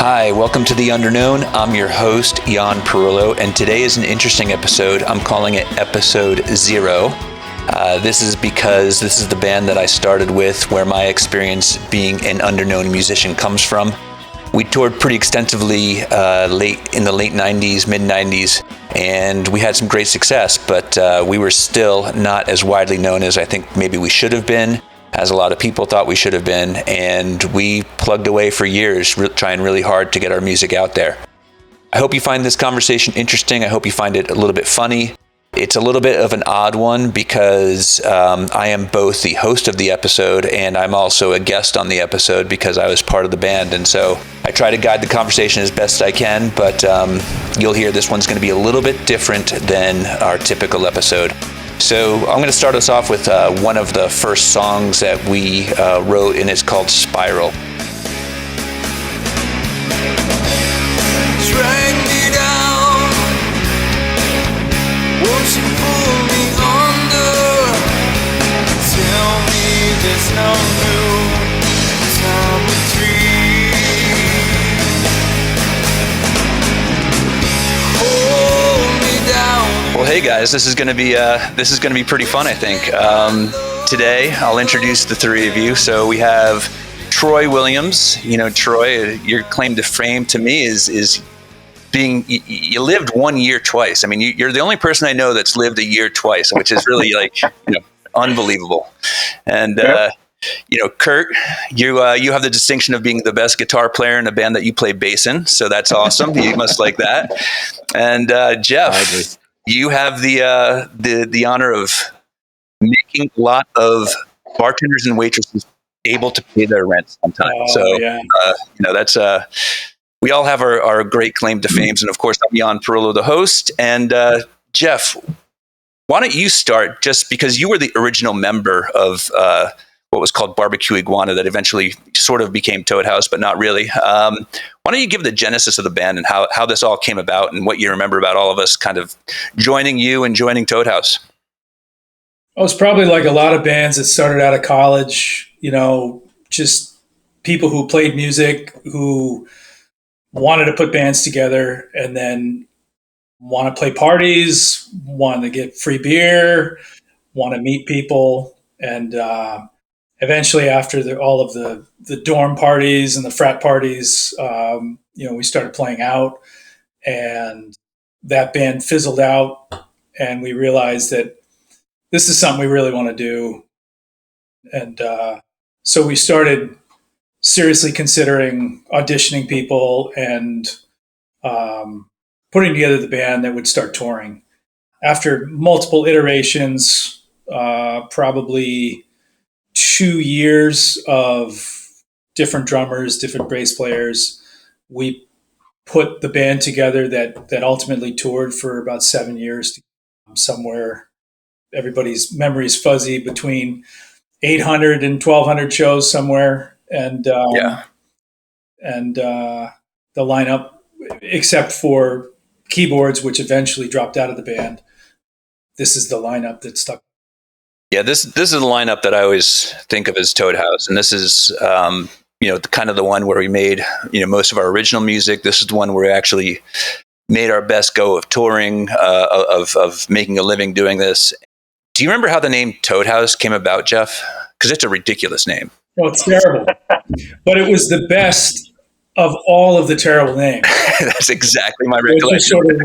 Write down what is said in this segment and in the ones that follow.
Hi, welcome to the Underknown. I'm your host, Yon Perullo, and today is an interesting episode. I'm calling it Episode 0. This is because this is the band that I started with, where my experience being an underknown musician comes from. We toured pretty extensively in the late 90s, mid 90s, and we had some great success, but we were still not as widely known as I think maybe we should have been, as a lot of people thought we should have been, and we plugged away for years, trying really hard to get our music out there. I hope you find this conversation interesting. I hope you find it a little bit funny. It's a little bit of an odd one because I am both the host of the episode and I'm also a guest on the episode because I was part of the band, and so I try to guide the conversation as best I can, but you'll hear this one's going to be a little bit different than our typical episode. So I'm going to start us off with one of the first songs that we wrote, and it's called Spiral. Drag me down, won't you pull me under? Tell me there's no new time to dream. Hold me down. Well, hey guys, this is going to be pretty fun, I think. Today, I'll introduce the three of you. So we have Troy Williams. You know, Troy, your claim to fame to me is being you lived 1 year twice. I mean, you're the only person I know that's lived a year twice, which is really unbelievable. And Kurt, you have the distinction of being the best guitar player in a band that you play bass in, so that's awesome. You must like that. And Jeff, you have the honor of making a lot of bartenders and waitresses able to pay their rent on time. That's we all have our great claim to fame. And of course, I'm Yon Perullo, the host. And Jeff, why don't you start, just because you were the original member of what was called Barbecue Iguana that eventually sort of became Toad House, but not really. Why don't you give the genesis of the band and how this all came about and what you remember about all of us kind of joining you and joining Toad House? Well, it's probably like a lot of bands that started out of college, just people who played music, who wanted to put bands together and then want to play parties, want to get free beer, want to meet people. And eventually after all of the dorm parties and the frat parties, we started playing out, and that band fizzled out, and we realized that this is something we really want to do. And so we started seriously considering auditioning people and putting together the band that would start touring. After multiple iterations, probably 2 years of different drummers, different bass players, we put the band together that ultimately toured for about 7 years, somewhere. Everybody's memory is fuzzy, between 800 and 1,200 shows somewhere. And the lineup, except for keyboards, which eventually dropped out of the band, this is the lineup that stuck. Yeah, this is the lineup that I always think of as Toad House, and this is kind of the one where we made most of our original music. This is the one where we actually made our best go of touring, of making a living doing this. Do you remember how the name Toad House came about, Jeff? Because it's a ridiculous name. Oh, it's terrible. But it was the best of all of the terrible names. That's exactly my recollection. It just sort of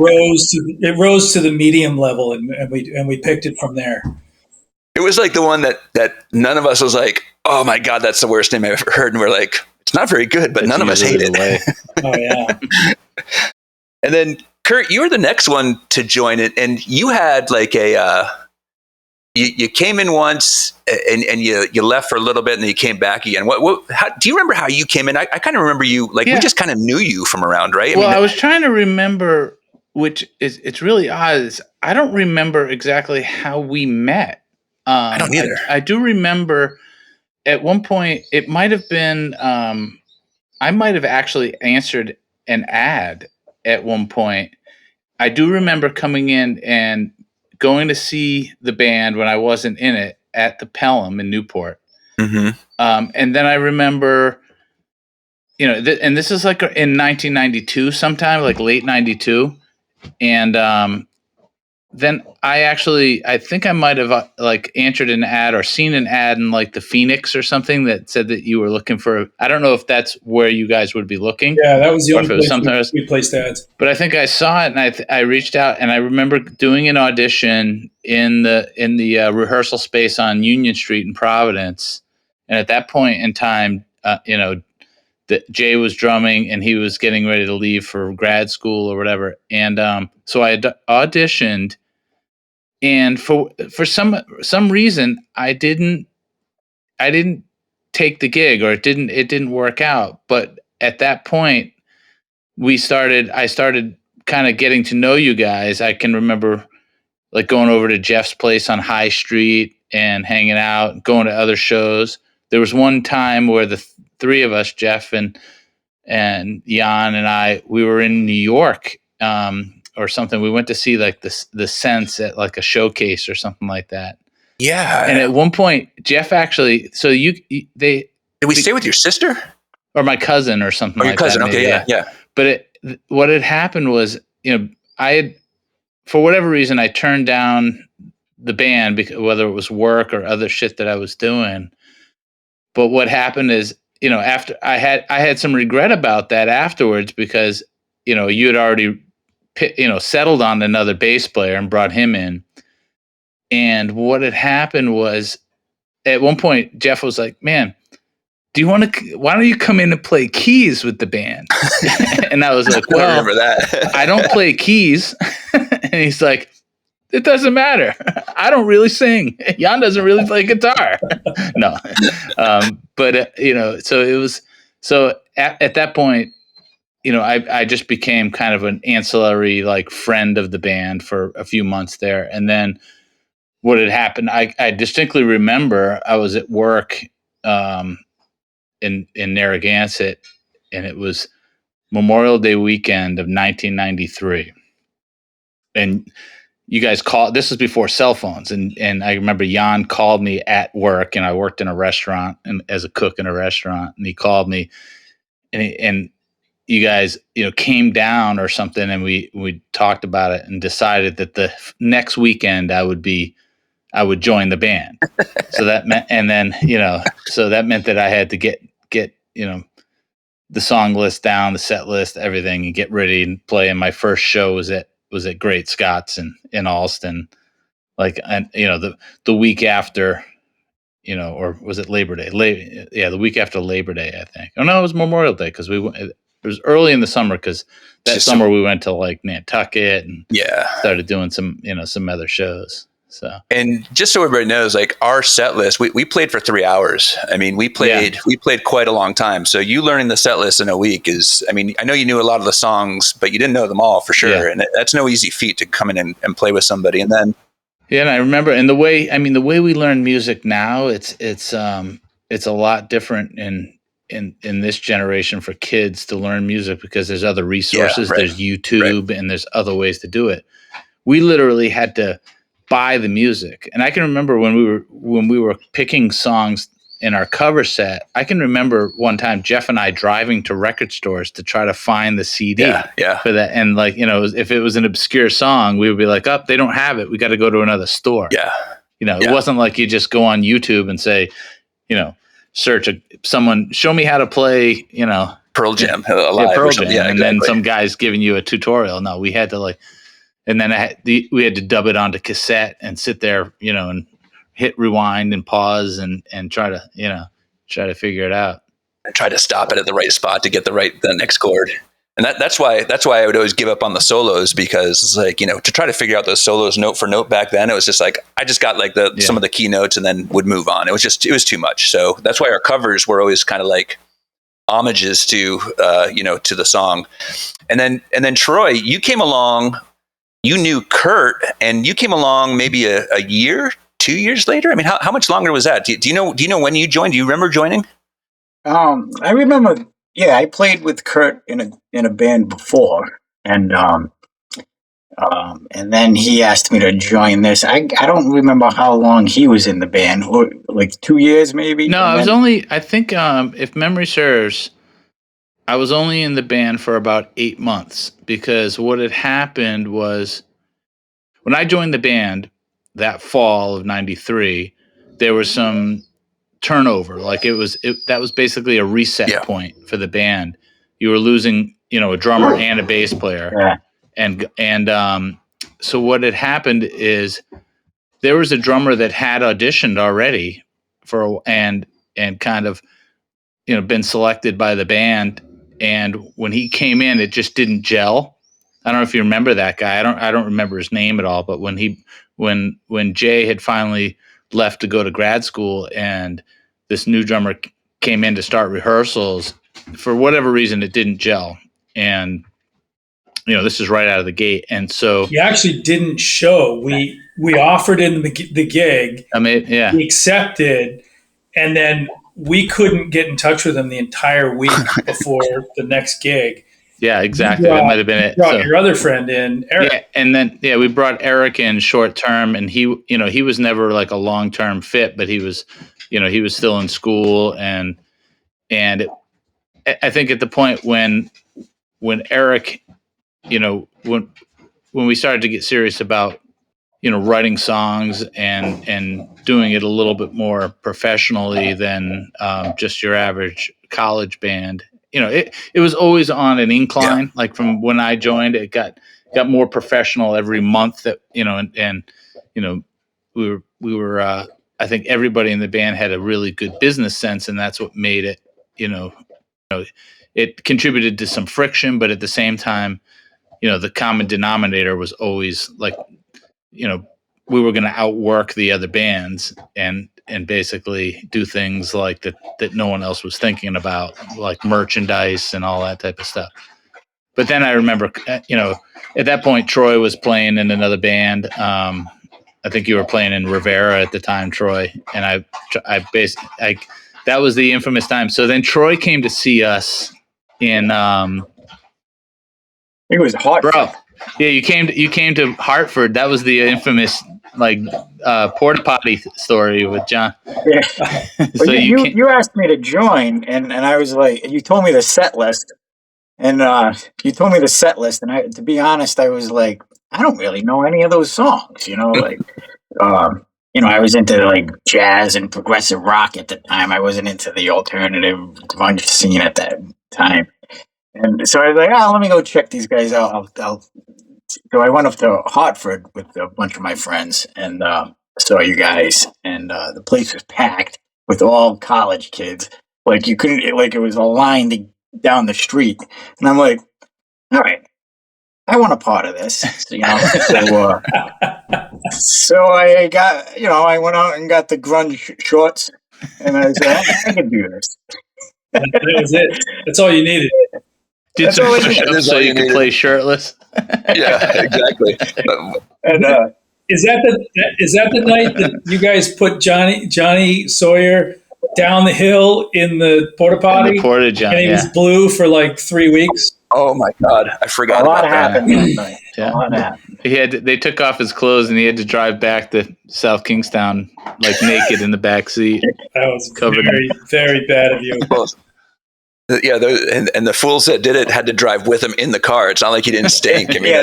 rose to the medium level, and we picked it from there. It was like the one that none of us was like, oh my God, that's the worst name I've ever heard. And we're like, it's not very good, but none of us hate it. Oh, yeah. And then, Kurt, you were the next one to join it. And you had like you came in once and you left for a little bit and then you came back again. Do you remember how you came in? I kind of remember you, we just kind of knew you from around, right? I was trying to remember, it's really odd. I don't remember exactly how we met. I don't either. I do remember at one point, it might have been, I might have actually answered an ad at one point. I do remember coming in and going to see the band when I wasn't in it at the Pelham in Newport. Mm-hmm. And then I remember and this is like in 1992 sometime, like late 92. And then I think I might have like answered an ad or seen an ad in like the Phoenix or something that said that you were looking for. I don't know if that's where you guys would be looking. Yeah, that was the only place we placed ads. But I think I saw it, and I reached out, and I remember doing an audition in the rehearsal space on Union Street in Providence. And at that point in time, that Jay was drumming, and he was getting ready to leave for grad school or whatever. And so I auditioned, and for some reason I didn't take the gig, or it didn't work out. But at that point, I started kind of getting to know you guys. I can remember like going over to Jeff's place on High Street and hanging out, going to other shows. There was one time where the three of us, Jeff and Jan and I, we were in New York or something. We went to see like the Sense at like a showcase or something like that. Yeah. And at one point, Jeff actually, so did we stay with your sister or my cousin or something? Your cousin? That, okay, maybe, yeah. But what had happened was, I had, for whatever reason, I turned down the band because whether it was work or other shit that I was doing. But what happened is, after I had some regret about that afterwards, because, you had already, settled on another bass player and brought him in. And what had happened was, at one point, Jeff was like, "Man, why don't you come in and play keys with the band?" And I was like, "Well, I remember that. I don't play keys." And he's like, "It doesn't matter. I don't really sing. Jan doesn't really play guitar." No. But so it was, at that point, I just became kind of an ancillary, like, friend of the band for a few months there. And then what had happened, I distinctly remember I was at work in Narragansett, and it was Memorial Day weekend of 1993. And you guys called, this was before cell phones. And I remember Jan called me at work, and I worked in a restaurant and as a cook in a restaurant. And he called me, and you guys, came down or something, and we talked about it and decided that the next weekend I would join the band. So that meant, and then, so that meant that I had to get, the song list down, the set list, everything, and get ready and play. And my first show was at Great Scots in Alston, like, and the week after, or was it Labor Day? The week after Labor Day, I think. Oh no, it was Memorial Day, because it was early in the summer, because that summer we went to like Nantucket and started doing some other shows. So, and just so everybody knows, like, our set list, we played for 3 hours. I mean, we played quite a long time. So you learning the set list in a week is, I mean, I know you knew a lot of the songs, but you didn't know them all for sure. Yeah. And that's no easy feat to come in and play with somebody. And then, and I remember, and the way we learn music now, it's a lot different in this generation for kids to learn music, because there's other resources. There's YouTube, and there's other ways to do it. We literally had to buy the music. And I can remember when we were picking songs in our cover set, I can remember one time Jeff and I driving to record stores to try to find the CD for that. And like, if it was an obscure song, we would be like, "Oh, they don't have it. We got to go to another store." Yeah. It wasn't like you just go on YouTube and say, search someone, show me how to play, Pearl Jam, Pearl Jam. Yeah, and then some guy's giving you a tutorial. No, we had to like, and then we had to dub it onto cassette and sit there, and hit rewind and pause and try to figure it out. And try to stop it at the right spot to get the next chord. And that's why I would always give up on the solos, because it's like, to try to figure out those solos note for note back then, it was just like, I just got like some of the key notes and then would move on. It was too much. So that's why our covers were always kind of like homages to, to the song. And then Troy, you came along, you knew Kurt, and you came along maybe a year, 2 years later. I mean, how much longer was that? Do you know when you joined? Do you remember joining? I remember. Yeah, I played with Kurt in a band before, and then he asked me to join this. I don't remember how long he was in the band, or like 2 years maybe. No, I was only, I think, if memory serves, I was only in the band for about 8 months because what had happened was when I joined the band that fall of '93, there was some turnover. Like that was basically a reset point for the band. You were losing, a drummer and a bass player, Yeah. and so what had happened is there was a drummer that had auditioned already and kind of been selected by the band, and when he came in it just didn't gel. I don't know if you remember that guy. I don't remember his name at all, but when Jay had finally left to go to grad school and this new drummer came in to start rehearsals, for whatever reason it didn't gel. And this is right out of the gate. And so He actually didn't show. We offered him the gig. I mean, yeah. He accepted, and then we couldn't get in touch with him the entire week before the next gig. Yeah, exactly. That might have been it. Brought your other friend in, Eric. Yeah, and then we brought Eric in short term, and he was never like a long term fit, but he was still in school, and I think at the point when Eric, when we started to get serious about writing songs and doing it a little bit more professionally than just your average college band. It was always on an incline. Yeah. Like from when I joined, it got more professional every month. That and we were. I think everybody in the band had a really good business sense, and that's what made it. It contributed to some friction, but at the same time, the common denominator was always like, we were going to outwork the other bands and basically do things like that no one else was thinking about, like merchandise and all that type of stuff. But then I remember, at that point, Troy was playing in another band. I think you were playing in Rivera at the time, Troy. And I basically, that was the infamous time. So then Troy came to see us in, it was hot, bro. Yeah, you came to Hartford. That was the infamous porta potty story with John. Yeah. So you asked me to join, and I was like, you told me the set list, and and to be honest, I was like, I don't really know any of those songs, like, I was into like jazz and progressive rock at the time. I wasn't into the alternative grunge scene at that time. And so I was like, let me go check these guys out. So I went up to Hartford with a bunch of my friends and saw you guys. And the place was packed with all college kids. Like you couldn't, like it was a line down the street. And I'm like, all right, I want a part of this. So I got, I went out and got the grunge shorts. And I said, I can do this. That was it. That's all you needed. Did some push-ups so you could play shirtless. Yeah, exactly. And is that the night that you guys put Johnny Sawyer down the hill in the porta potty? And he was blue for like 3 weeks. Oh my God, I forgot. A lot happened that night. Yeah. A lot happened. They took off his clothes and he had to drive back to South Kingstown like naked in the back seat. That was very, very bad of you. Yeah, and the fools that did it had to drive with him in the car. It's not like he didn't stink. I mean,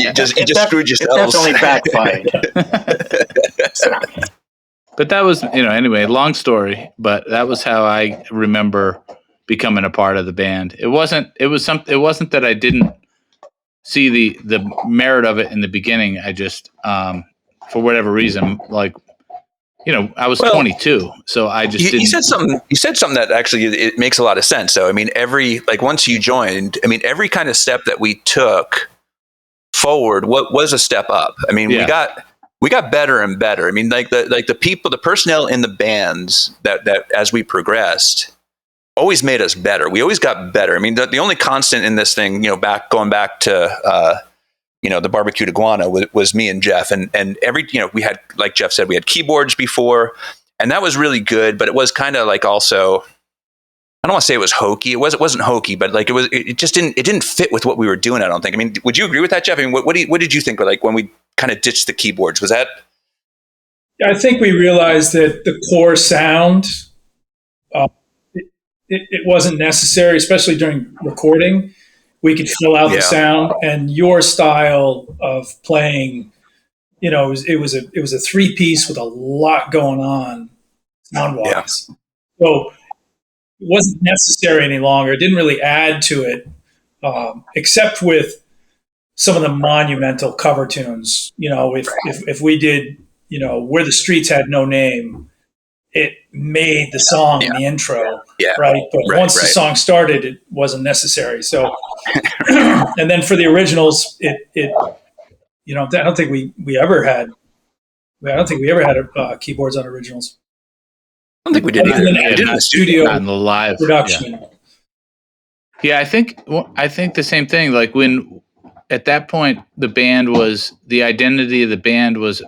you just screwed yourselves. It definitely backfired. But that was, anyway, long story. But that was how I remember becoming a part of the band. It wasn't that I didn't see the merit of it in the beginning. I just, for whatever reason, like. I was 22, so I just didn't. You said something that actually it makes a lot of sense. So, I mean, once you joined, I mean, every kind of step that we took forward, what was a step up? I mean, we got better and better. I mean, the personnel in the bands that as we progressed always made us better. We always got better. I mean, the only constant in this thing, going back to the barbecued iguana was me and Jeff, and every, we had, like Jeff said, we had keyboards before, and that was really good, but it was kind of like also, I don't want to say it was hokey. It wasn't hokey, but like it just didn't fit with what we were doing. I don't think. I mean, would you agree with that, Jeff? I mean, what did you think? Like when we kind of ditched the keyboards, was that? I think we realized that the core sound, it wasn't necessary, especially during recording. We could fill out the sound, and your style of playing, it was a 3-piece with a lot going on sound wise. So it wasn't necessary any longer. It didn't really add to it, except with some of the monumental cover tunes. If we did, Where the Streets Had No Name, it made the song in the intro, right? But once the song started, it wasn't necessary. So, and then for the originals, I don't think we ever had keyboards on originals. I don't think we did either. I did in the studio, not in the live production. Yeah, I think the same thing. Like when at that point the identity of the band was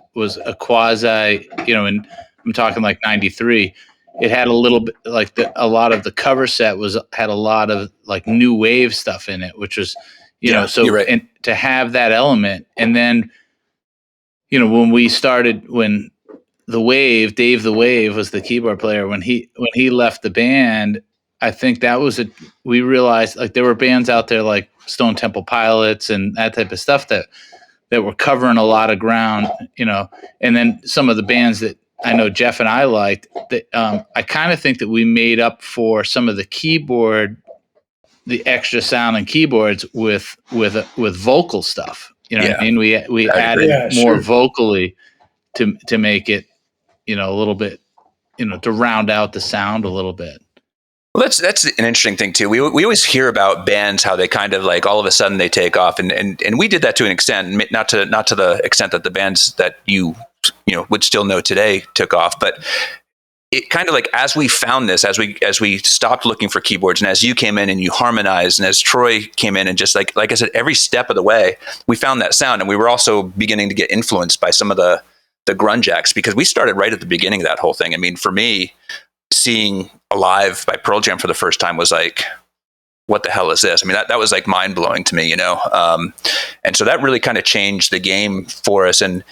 a quasi, and I'm talking like 93. It had a little bit like a lot of the cover set had a lot of like new wave stuff in it, which was, and to have that element. And then, when Dave the Wave was the keyboard player, when he left the band, I think that was we realized like there were bands out there like Stone Temple Pilots and that type of stuff that were covering a lot of ground, and then some of the bands that I know Jeff and I liked, that I kind of think that we made up for some of the extra sound and keyboards with vocal stuff. What I mean? We added more vocally to make it, a little bit, to round out the sound a little bit. Well, that's an interesting thing too. We always hear about bands, how they kind of like all of a sudden they take off, and we did that to an extent, not to the extent that the bands that you would still know today took off, but it kind of like as we found this, as we stopped looking for keyboards, and as you came in and you harmonized, and as Troy came in and just like I said, every step of the way we found that sound, and we were also beginning to get influenced by some of the grunge acts, because we started right at the beginning of that whole thing. I mean, for me, seeing Alive by Pearl Jam for the first time was like, what the hell is this? I mean, that was like mind blowing to me, and so that really kind of changed the game for us. And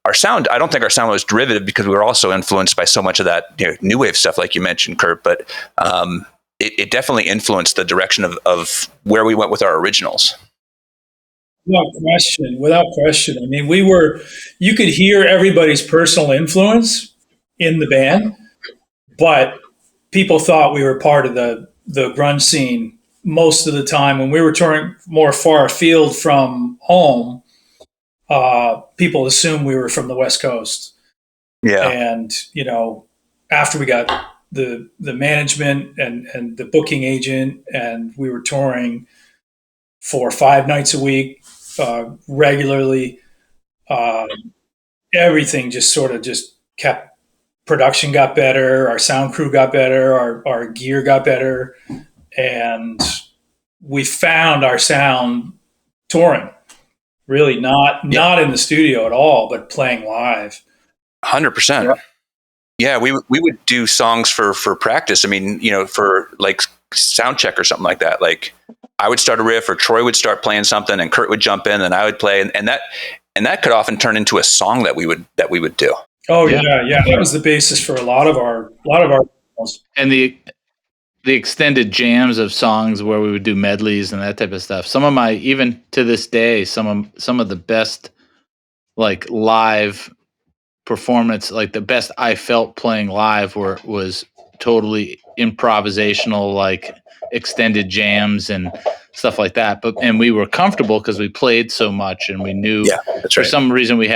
our sound, I don't think our sound was derivative, because we were also influenced by so much of that new wave stuff, like you mentioned, Kurt. But it definitely influenced the direction of where we went with our originals. Without question. I mean, you could hear everybody's personal influence in the band, but people thought we were part of the grunge scene most of the time. When we were touring more far afield from home, people assumed we were from the West Coast. Yeah. And, after we got the management and the booking agent, and we were touring 4 or 5 nights a week, regularly, everything just sort of just kept, production got better, our sound crew got better, our gear got better, and we found our sound touring. Really not in the studio at all, but playing live. 100%. Yeah, we would do songs for practice. I mean, for like sound check or something like that. Like I would start a riff, or Troy would start playing something, and Kurt would jump in, and I would play, and that could often turn into a song that we would do. Oh yeah. That was the basis for a lot of our and the extended jams of songs where we would do medleys and that type of stuff. Some of my, even to this day, some of the best like live performance, like the best I felt playing live was totally improvisational, like extended jams and stuff like that. And we were comfortable because we played so much, and we knew for some reason we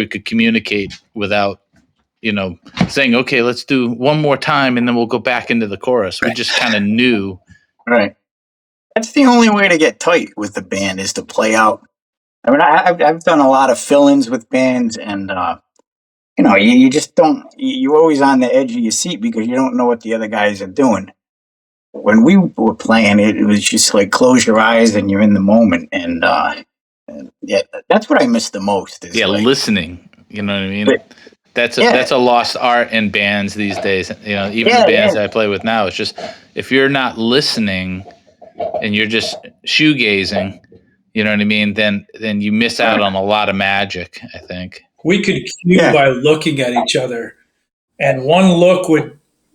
could communicate without, saying, okay, let's do one more time and then we'll go back into the chorus. We just kind of knew. Right. That's the only way to get tight with the band, is to play out. I mean, I've done a lot of fill-ins with bands, and you just don't. You're always on the edge of your seat because you don't know what the other guys are doing. When we were playing, it was just like close your eyes and you're in the moment, and that's what I miss the most. Is listening. You know what I mean? That's a lost art in bands these days. Even the bands that I play with now, it's just if you're not listening and you're just shoegazing, you know what I mean? Then you miss out on a lot of magic, I think. We could cue by looking at each other, and one look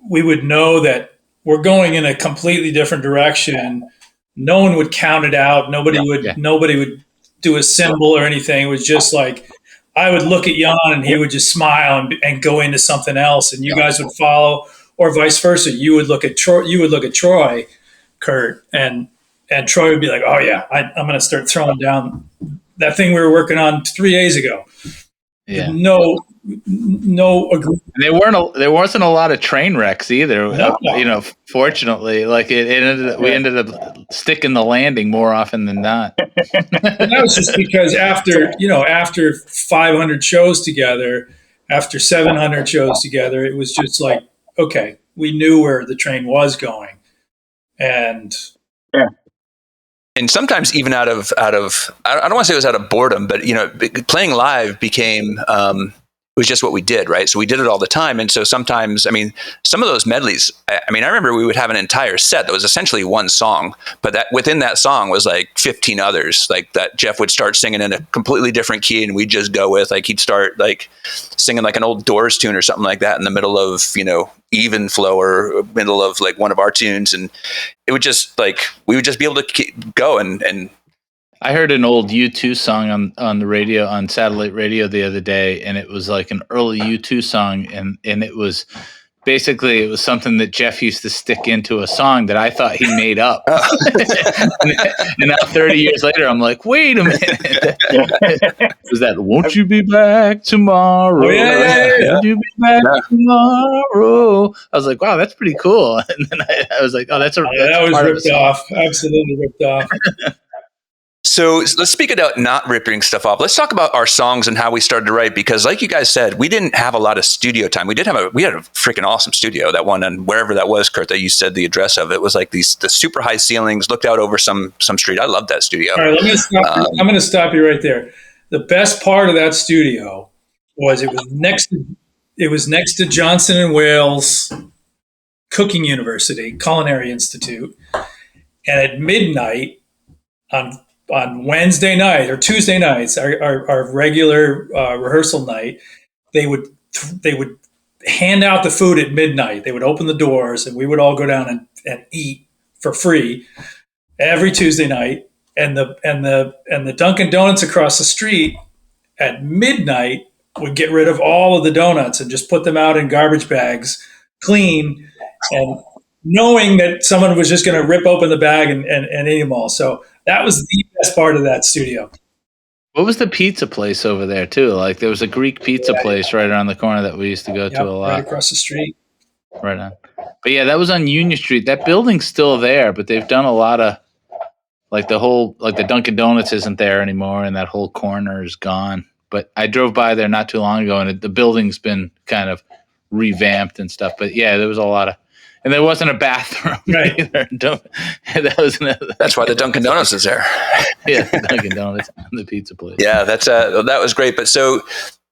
we would know that we're going in a completely different direction. No one would count it out. Nobody would do a symbol or anything. It was just like I would look at Jan and he would just smile and go into something else, and you guys would follow, or vice versa. You would look at Troy. You would look at Troy, Kurt, and Troy would be like, "Oh yeah, I'm going to start throwing down that thing we were working on 3 days ago." Yeah. No agreement. There wasn't a lot of train wrecks either. No. Fortunately, like we ended up sticking the landing more often than not. And that was just because after 500 shows together, after 700 shows together, it was just like, okay, we knew where the train was going, and and sometimes even out of I don't want to say it was out of boredom, but playing live became it was just what we did, right? So we did it all the time, and so sometimes, I mean, some of those medleys, I remember we would have an entire set that was essentially one song, but that within that song was like 15 others, like that Jeff would start singing in a completely different key, and we'd just go with, like, he'd start like singing like an old Doors tune or something like that in the middle of Even Flow or middle of like one of our tunes, and it would just like we would just be able to go and I heard an old U2 song on the radio, on satellite radio the other day, and it was like an early U2 song, and it was basically, it was something that Jeff used to stick into a song that I thought he made up. And now 30 years later, I'm like, wait a minute. Was that "Won't You Be Back Tomorrow"? Oh, yeah. Won't you be back tomorrow? I was like, wow, that's pretty cool. And then I was like, oh, that was ripped off. Absolutely ripped off. So let's speak about not ripping stuff off. Let's talk about our songs and how we started to write, because like you guys said, we didn't have a lot of studio time. We had a freaking awesome studio, that one, and wherever that was, Kurt, that you said the address of. It was like the super high ceilings, looked out over some street. I love that studio. All right, I'm going to stop you right there. The best part of that studio was it was next to Johnson and Wales Cooking University, Culinary Institute, and at midnight on Wednesday night or Tuesday nights, our regular rehearsal night, they would hand out the food at midnight. They would open the doors, and we would all go down and eat for free every Tuesday night. And the Dunkin' Donuts across the street at midnight would get rid of all of the donuts and just put them out in garbage bags, clean, and knowing that someone was just going to rip open the bag and eat them all. So that was the best part of that studio. What was the pizza place over there too? Like, there was a Greek pizza place right around the corner that we used to go to a lot. Right across the street. Right on. But yeah, that was on Union Street. That building's still there, but they've done a lot of, like, the Dunkin' Donuts isn't there anymore, and that whole corner is gone. But I drove by there not too long ago, and the building's been kind of revamped and stuff. But yeah, there was a lot of. And there wasn't a bathroom either. That's why the Dunkin' Donuts is there. Yeah, Dunkin' Donuts and the pizza place. Yeah, that was great. But so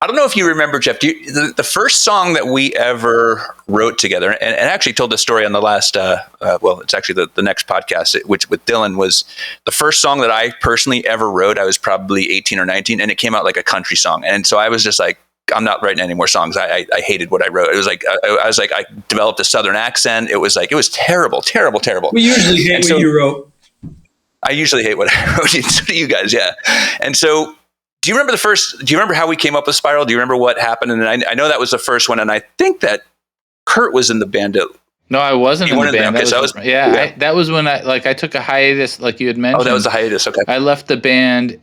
I don't know if you remember, Jeff, the first song that we ever wrote together, and actually told the story on the last, it's actually the next podcast, which with Dylan, was the first song that I personally ever wrote. I was probably 18 or 19, and it came out like a country song. And so I was just like, I'm not writing any more songs. I hated what I wrote. It was like, I developed a Southern accent. It was terrible. We usually hate what you wrote. I usually hate what I wrote. So do you guys, yeah. And so, do you remember how we came up with Spiral? Do you remember what happened? And I know that was the first one, and I think that Kurt was in the band. No, I wasn't in the band. Okay, that was when I took a hiatus, like you had mentioned. Oh, that was a hiatus. Okay. I left the band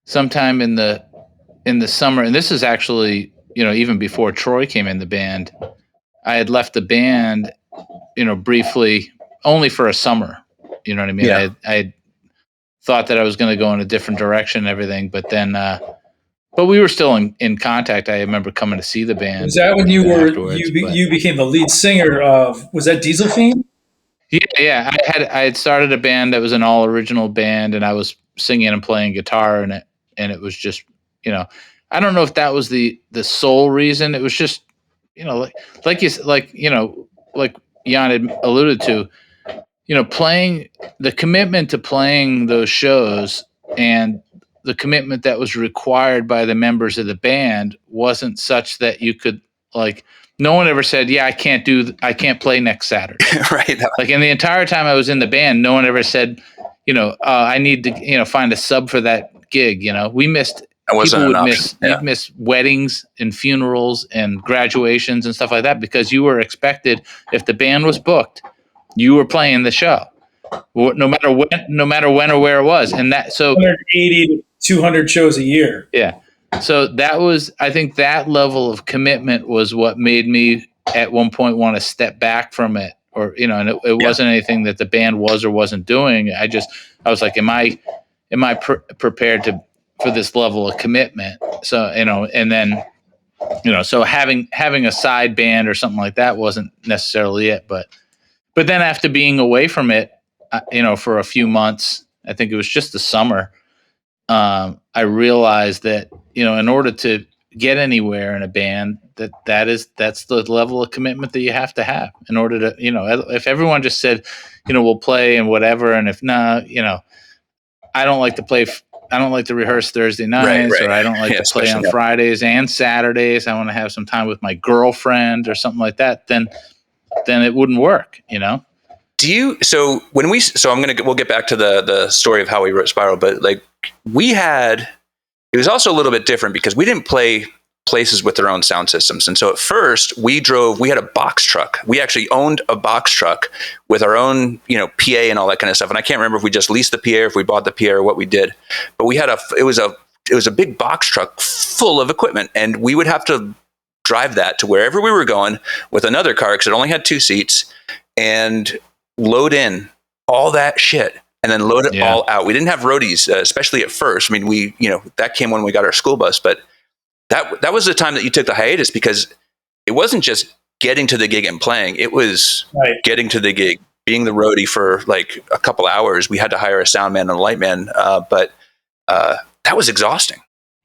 sometime in the summer, and this is actually, even before Troy came in the band. I had left the band, briefly, only for a summer. You know what I mean? Yeah. I thought that I was going to go in a different direction and everything, but then, but we were still in contact. I remember coming to see the band. Was that when you became the lead singer of, was that Diesel Fiend? Yeah. I had started a band that was an all original band, and I was singing and playing guitar in it, and it was just, I don't know if that was the sole reason. It was just, like Jan had alluded to, playing, the commitment to playing those shows and the commitment that was required by the members of the band wasn't such that you could Like no one ever said, "Yeah, I can't play next Saturday." Right. Like in the entire time I was in the band, no one ever said, I need to, find a sub for that gig. We missed. That wasn't People would an option. you'd miss weddings and funerals and graduations and stuff like that because you were expected. If the band was booked, you were playing the show, no matter when or where it was. And that 180 to 200 shows a year. Yeah. So that was, I think that level of commitment was what made me at one point want to step back from it, or, and it wasn't anything that the band was or wasn't doing. I was like, am I prepared for this level of commitment? So, and then, so having a side band or something like that wasn't necessarily it, but then after being away from it, for a few months, I think it was just the summer, I realized that, in order to get anywhere in a band, that's the level of commitment that you have to have in order to, if everyone just said, we'll play and whatever. And if not, I don't like to play. I don't like to rehearse Thursday nights, right. Or I don't like to play on Fridays and Saturdays. I want to have some time with my girlfriend or something like that. Then it wouldn't work, Do you? So we'll get back to the story of how we wrote Spiral, but like it was also a little bit different because we didn't play places with their own sound systems. And so at first we had a box truck. We actually owned a box truck with our own, PA and all that kind of stuff. And I can't remember if we just leased the PA or if we bought the PA or what we did, but we had it was a big box truck full of equipment, and we would have to drive that to wherever we were going with another car, because it only had 2 seats, and load in all that shit and then load it all out. We didn't have roadies, especially at first. I mean, that came when we got our school bus, but that was the time that you took the hiatus, because it wasn't just getting to the gig and playing. It was getting to the gig, being the roadie for like a couple hours. We had to hire a sound man and a light man. But that was exhausting.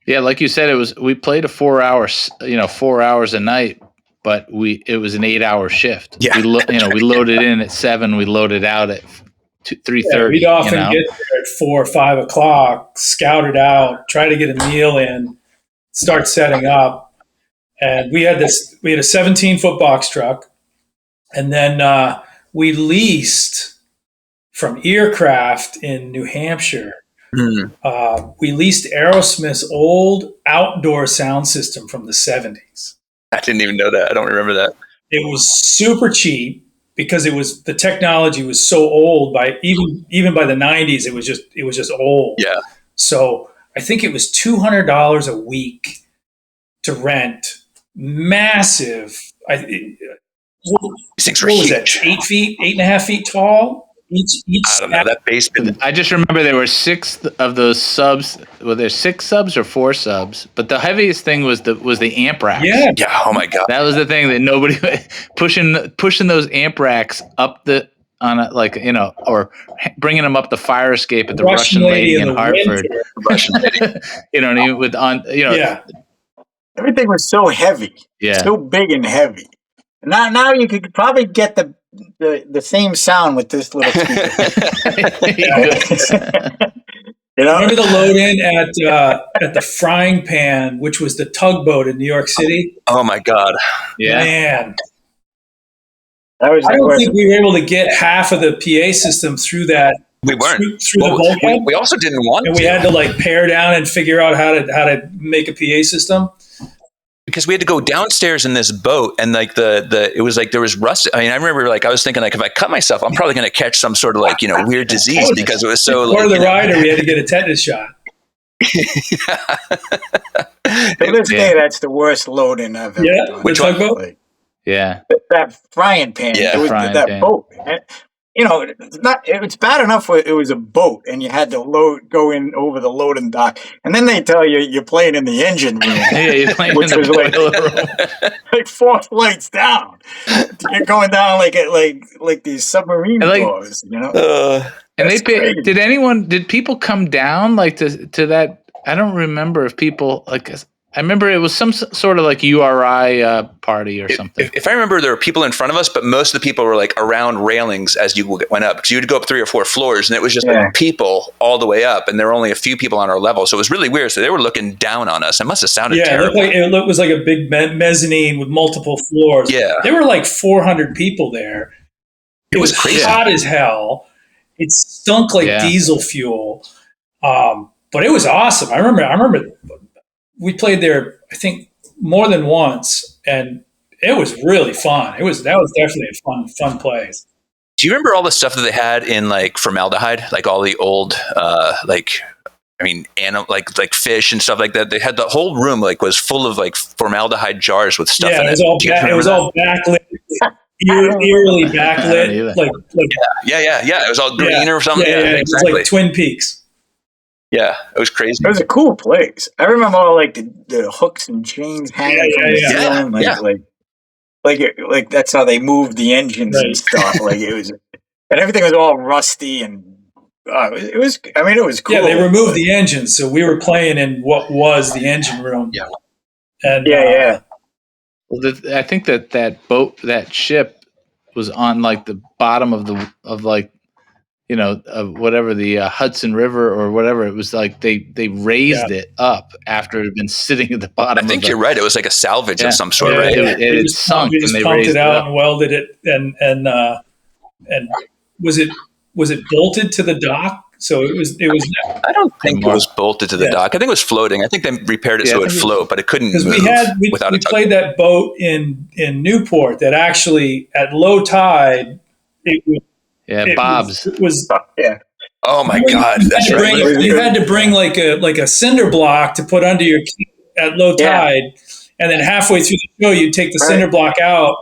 Yeah. Like you said, we played a 4 hours, 4 hours a night, but it was an 8-hour shift. Yeah. We loaded in at 7, we loaded out at 3:30. Yeah, we'd often get there at 4 or 5 o'clock, scout it out, try to get a meal in, start setting up. And we had a 17-foot box truck. And then we leased from Earcraft in New Hampshire. We leased Aerosmith's old outdoor sound system from the 70s. I didn't even know that. I don't remember that. It was super cheap because the technology was so old. By even by the 90s, it was just old. Yeah. So I think it was $200 a week to rent. Massive. These things were what was huge. that? 8 feet, 8.5 feet tall. Each I don't know, that basement. I just remember there were 6 of those subs. Well, there's 6 subs or 4 subs, but the heaviest thing was the amp racks. Yeah. Yeah. Oh my God. That was the thing that nobody pushing those amp racks up or bringing them up the fire escape at the Russian Lady in Hartford. Russian Lady. Yeah. Everything was so heavy. Yeah. So big and heavy. Now you could probably get the same sound with this little speaker. Remember the load in at the Frying Pan, which was the tugboat in New York City? Oh my God. Yeah. Man. I don't think we were able to get half of the PA system through that. We weren't. Through the bulkhead. We also didn't want and we had to pare down and figure out how to make a PA system. Because we had to go downstairs in this boat, and it was there was rust. I mean, I remember I was thinking if I cut myself, I'm probably going to catch some sort of weird disease because it was so. Part of the rider, we had to get a tetanus shot. To this day, that's the worst loading I've ever done. Which tugboat? Yeah, that frying pan. Yeah, it was that boat. And, it's bad enough it was a boat and you had to go in over the loading dock, and then they tell you you're playing in the engine room. Yeah, you're playing which in the was like 4 flights down. You're going down like these submarine doors, And did people come down to that? I don't remember if people I remember it was some sort of like URI party or something. If I remember, there were people in front of us, but most of the people were like around railings as you went up. Because you would go up 3 or 4 floors, and it was just like people all the way up, and there were only a few people on our level. So it was really weird. So they were looking down on us. It must have sounded terrible. It was like a big mezzanine with multiple floors. Yeah. There were like 400 people there. It was crazy. hot as hell. It stunk like diesel fuel. But it was awesome. I remember we played there, I think, more than once, and it was really fun. That was definitely a fun place. Do you remember all the stuff that they had in like formaldehyde, like all the old, like fish and stuff like that? They had the whole room like was full of like formaldehyde jars with stuff in it. It was all backlit, eerily backlit, yeah. It was all green or something. Yeah, exactly. It was like Twin Peaks. Yeah, it was crazy. It was a cool place. I remember all like the hooks and chains hanging from the ceiling, like that's how they moved the engines and stuff. Like it was, and everything was all rusty and it was. I mean, it was cool. Yeah, they removed the engines, so we were playing in what was the engine room. Yeah, and Well, I think that ship was on like the bottom of whatever the Hudson River or whatever. It was like they raised it up after it had been sitting at the bottom. I think you're right. It was like a salvage of some sort, right? It sunk. We just and they pumped raised it out and welded it, and was it bolted to the dock? So it was. I don't think it was bolted to the dock. I think it was floating. I think they repaired it so it would float, but it couldn't move without a tug. We played that boat in Newport that actually at low tide Bob's was. Oh my God, that's right. You had to bring like a cinder block to put under your key at low tide, and then halfway through the show, you'd take the cinder block out.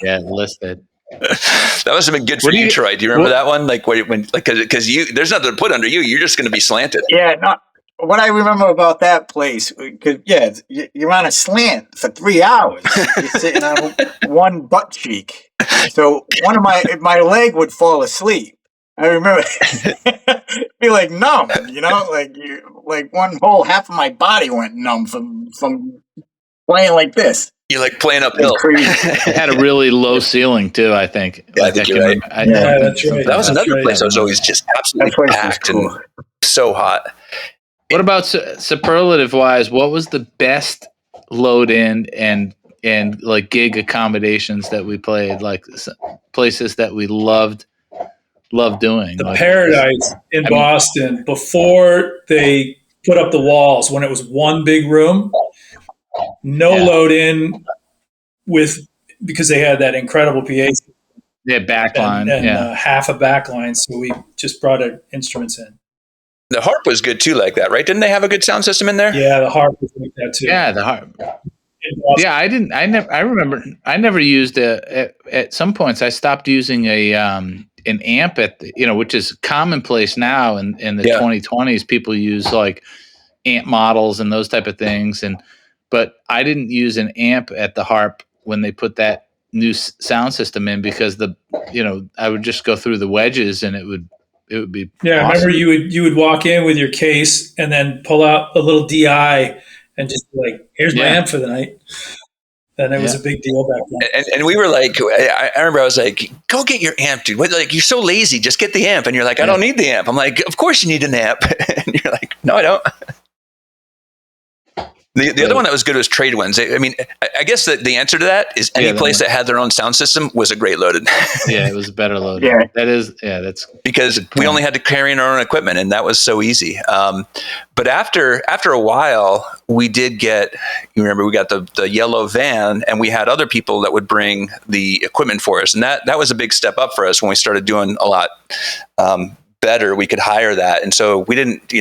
Listed. That must have been good for you, Troy. Do you remember that one? Like because there's nothing to put under you. You're just going to be slanted. Yeah. What I remember about that place, because you're on a slant for 3 hours. You're sitting on one butt cheek, so one of my leg would fall asleep. I remember be like numb, like one whole half of my body went numb from playing like this. You're like playing uphill. It had a really low ceiling too, I think. I think you're right. That's right. That was another place I was always just absolutely packed and so hot. What about superlative wise? What was the best load in and like gig accommodations that we played, like places that we loved doing? The Paradise in Boston, before they put up the walls, when it was one big room, load in because they had that incredible PA. Yeah, backline and half a backline, so we just brought our instruments in. The harp was good too, like that, right? Didn't they have a good sound system in there? Yeah, the harp was like that too. Yeah, the harp. Yeah, I remember. I never used at some points. I stopped using an amp which is commonplace now in the 2020s. People use like amp models and those type of things, but I didn't use an amp at the harp when they put that new sound system in because I would just go through the wedges and it would be awesome. I remember you would walk in with your case and then pull out a little DI and just be like, here's my amp for the night. And it was a big deal back then. And we were like, I remember I was like, go get your amp, dude. Like, you're so lazy, just get the amp. And you're like, I don't need the amp. I'm like, of course you need an amp. And you're like, no, I don't. The other one that was good was Trade Winds. I mean, I guess the answer to that is any place that had their own sound system was a great loaded. Yeah, it was better loaded. Yeah. That's because we only had to carry in our own equipment, and that was so easy. But after a while, we did get. You remember, we got the yellow van, and we had other people that would bring the equipment for us, and that was a big step up for us when we started doing a lot better. We could hire that, and so we didn't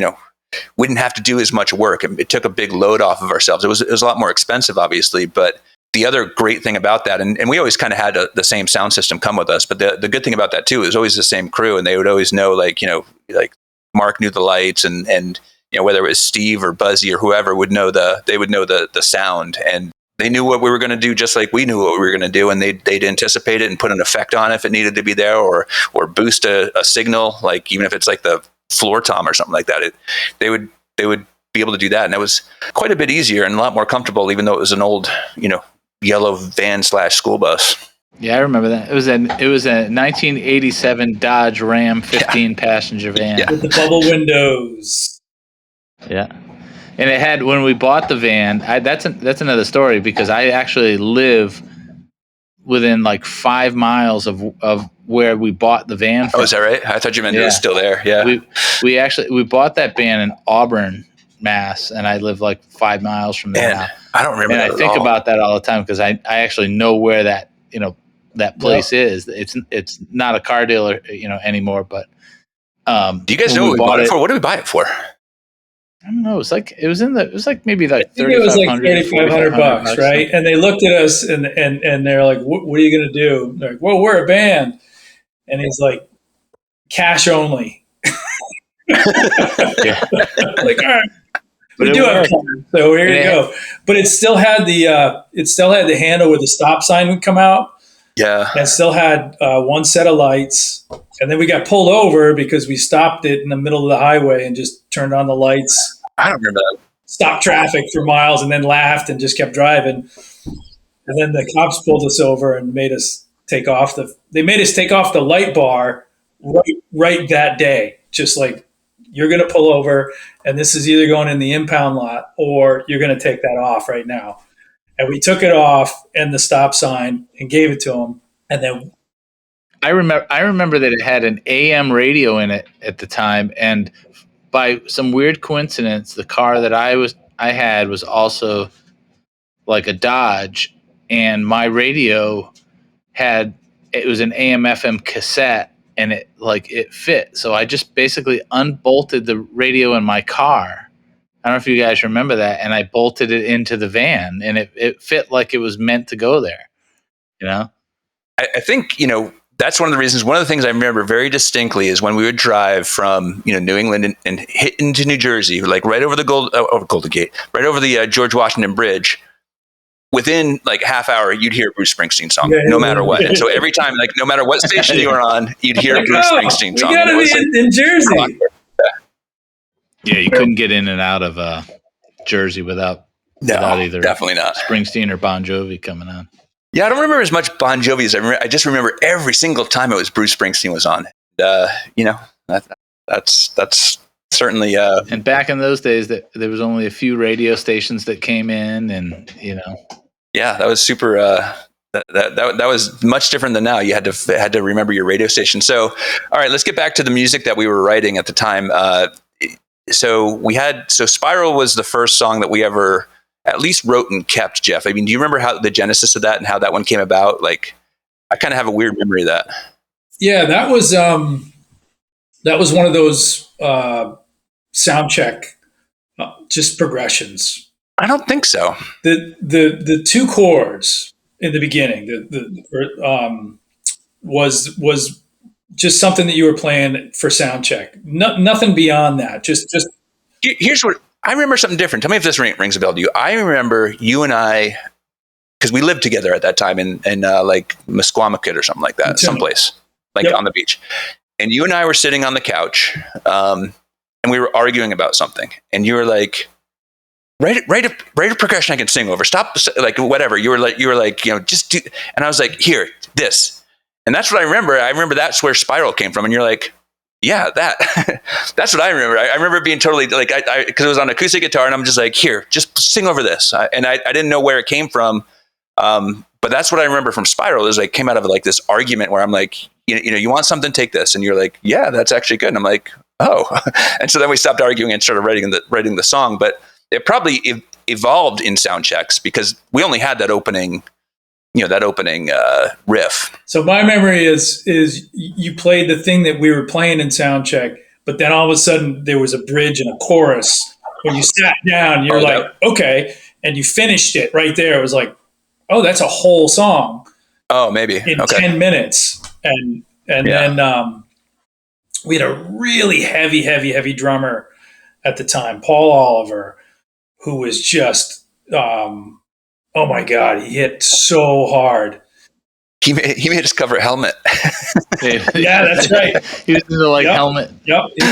have to do as much work. It took a big load off of ourselves. It was a lot more expensive, obviously, but the other great thing about that, and we always kind of had the same sound system come with us, but the good thing about that too, is always the same crew, and they would always know, like Mark knew the lights, and whether it was Steve or Buzzy or whoever would know the sound, and they knew what we were going to do just like we knew what we were going to do, and they'd anticipate it and put an effect on it if it needed to be there, or boost a signal, like even if it's like the floor tom or something like that. They would they would be able to do that. And it was quite a bit easier and a lot more comfortable, even though it was an old, yellow van / school bus. Yeah, I remember that. It was a 1987 Dodge Ram 15 passenger van. Yeah. With the bubble windows. Yeah. And it had, when we bought the van, that's another story, because I actually live within like 5 miles of where we bought the van from. Oh, is that right? I thought you meant it was still there. Yeah. We bought that van in Auburn, Mass, and I live like 5 miles from there now. I don't remember. And that I think about that all the time, because I actually know where that that place is. It's not a car dealer anymore, but do you guys know what we bought it for? What did we buy it for? I don't know. It was like maybe like $3,500, right? And they looked at us and they're like, "What are you going to do?" They're like, "Well, we're a band," and he's like, "Cash only." Yeah. Like, all right, we do have cash, so here you go. But it still had the handle where the stop sign would come out. Yeah, and it still had one set of lights. And then we got pulled over because we stopped it in the middle of the highway and just turned on the lights. I don't remember that. Stopped traffic for miles and then laughed and just kept driving. And then the cops pulled us over and made us take off the light bar right that day. Just like, you're going to pull over and this is either going in the impound lot or you're going to take that off right now. And we took it off and the stop sign and gave it to them. And then I remember that it had an AM radio in it at the time, and by some weird coincidence, the car that I had was also like a Dodge, and my radio it was an AM FM cassette, and it fit. So I just basically unbolted the radio in my car. I don't know if you guys remember that, and I bolted it into the van, and it fit like it was meant to go there. I think that's one of the reasons. One of the things I remember very distinctly is when we would drive from New England and hit into New Jersey, like right over the Golden Gate, right over the George Washington Bridge. Within like half hour, you'd hear a Bruce Springsteen song, no matter what. And so every time, like no matter what station you were on, you'd hear a Bruce Springsteen song. We gotta be in Jersey. Yeah, you couldn't get in and out of Jersey without either definitely not Springsteen or Bon Jovi coming on. Yeah, I don't remember as much Bon Jovi as I remember. I just remember every single time it was Bruce Springsteen was on. That's certainly. And back in those days, that there was only a few radio stations that came in, and Yeah, that was super. That was much different than now. You had to remember your radio station. So, all right, let's get back to the music that we were writing at the time. So Spiral was the first song that we ever at least wrote and kept, Jeff. I mean, do you remember how the genesis of that and how that one came about? Like, I kind of have a weird memory of that. Yeah, that was one of those sound check, just progressions. I don't think so. The two chords in the beginning, was just something that you were playing for sound check. Nothing beyond that. Just here's what I remember. Something different. Tell me if this rings a bell to you. I remember you and I, because we lived together at that time in like Musquamacut or something like that, someplace like on the beach. And you and I were sitting on the couch, and we were arguing about something. And you were like, write a progression I can sing over. Stop, like whatever. You were like, just do. And I was like, here, this. And that's what I remember. I remember that's where Spiral came from. And you're like, yeah, that. That's what I remember. I remember being totally like, because it was on acoustic guitar, and I'm just like, here, just sing over this. And I didn't know where it came from. But that's what I remember from Spiral. Is like came out of like this argument where I'm like, you want something, take this. And you're like, yeah, that's actually good. And I'm like, oh. And so then we stopped arguing and started writing the song. But it probably evolved in sound checks because we only had that opening riff. So my memory is you played the thing that we were playing in sound check, but then all of a sudden there was a bridge and a chorus. When you sat down, you're okay, and you finished it right there. It was like, oh, that's a whole song. Oh, maybe in 10 minutes, and then we had a really heavy drummer at the time, Paul Oliver, who was just oh my God, he hit so hard. He made us cover Helmet. Yeah, that's right. He was into like Helmet. Yep. You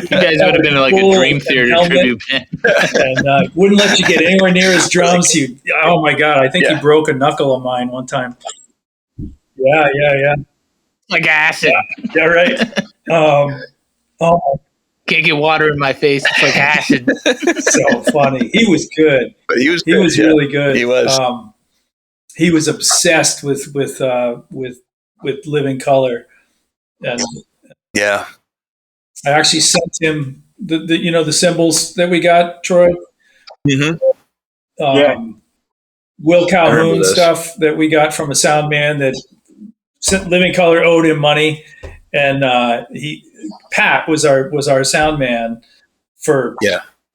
guys would have been like a Dream Theater tribute band. And wouldn't let you get anywhere near his drums. Oh my God, I think he broke a knuckle of mine one time. Yeah. Like acid. Yeah, right. Can't get water in my face. It's like acid. So funny. He was good. But he was really good. He was. He was obsessed with Living Color, and yeah, I actually sent him the symbols that we got, Troy. Mm-hmm. Will Calhoun stuff that we got from a sound man that Living Color owed him money, and Pat was our sound man for